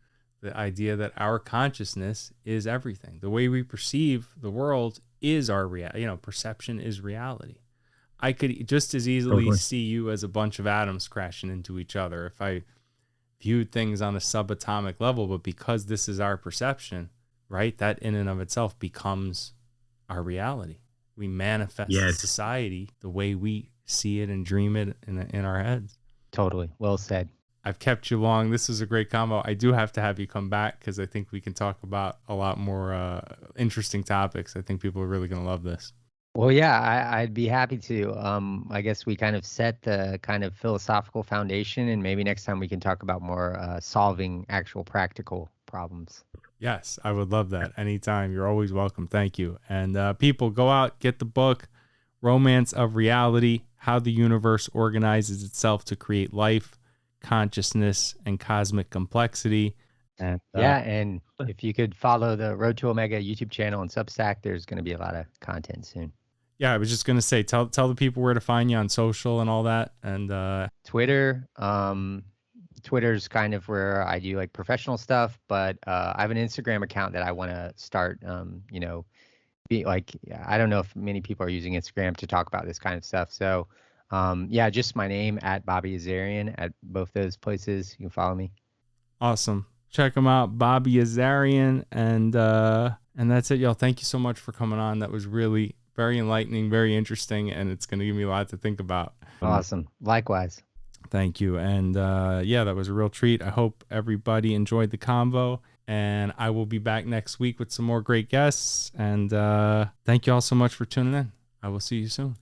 The idea that our consciousness is everything. The way we perceive the world is our reality. Perception is reality. I could just as easily see you as a bunch of atoms crashing into each other if I viewed things on a subatomic level, but because this is our perception, right? That in and of itself becomes our reality. We manifest society the way we see it and dream it in our heads. Totally. Well said. I've kept you long. This is a great combo. I do have to have you come back because I think we can talk about a lot more interesting topics. I think people are really going to love this. Well, yeah, I'd be happy to. I guess we kind of set the kind of philosophical foundation, and maybe next time we can talk about more solving actual practical problems. Yes, I would love that. Anytime. You're always welcome. Thank you. And people, go out, get the book, Romance of Reality, How the Universe Organizes Itself to Create Life, Consciousness, and Cosmic Complexity. And and if you could follow the Road to Omega YouTube channel and Substack, there's going to be a lot of content soon. Yeah, I was just going to say, tell the people where to find you on social and all that. And Twitter. Twitter's kind of where I do like professional stuff, but I have an Instagram account that I want to start, be like, I don't know if many people are using Instagram to talk about this kind of stuff. So just my name at Bobby Azarian at both those places. You can follow me. Awesome. Check them out, Bobby Azarian. And that's it, y'all. Thank you so much for coming on. That was really very enlightening, very interesting, and it's going to give me a lot to think about. Awesome. Likewise. Thank you. And that was a real treat. I hope everybody enjoyed the convo, and I will be back next week with some more great guests. And thank you all so much for tuning in. I will see you soon.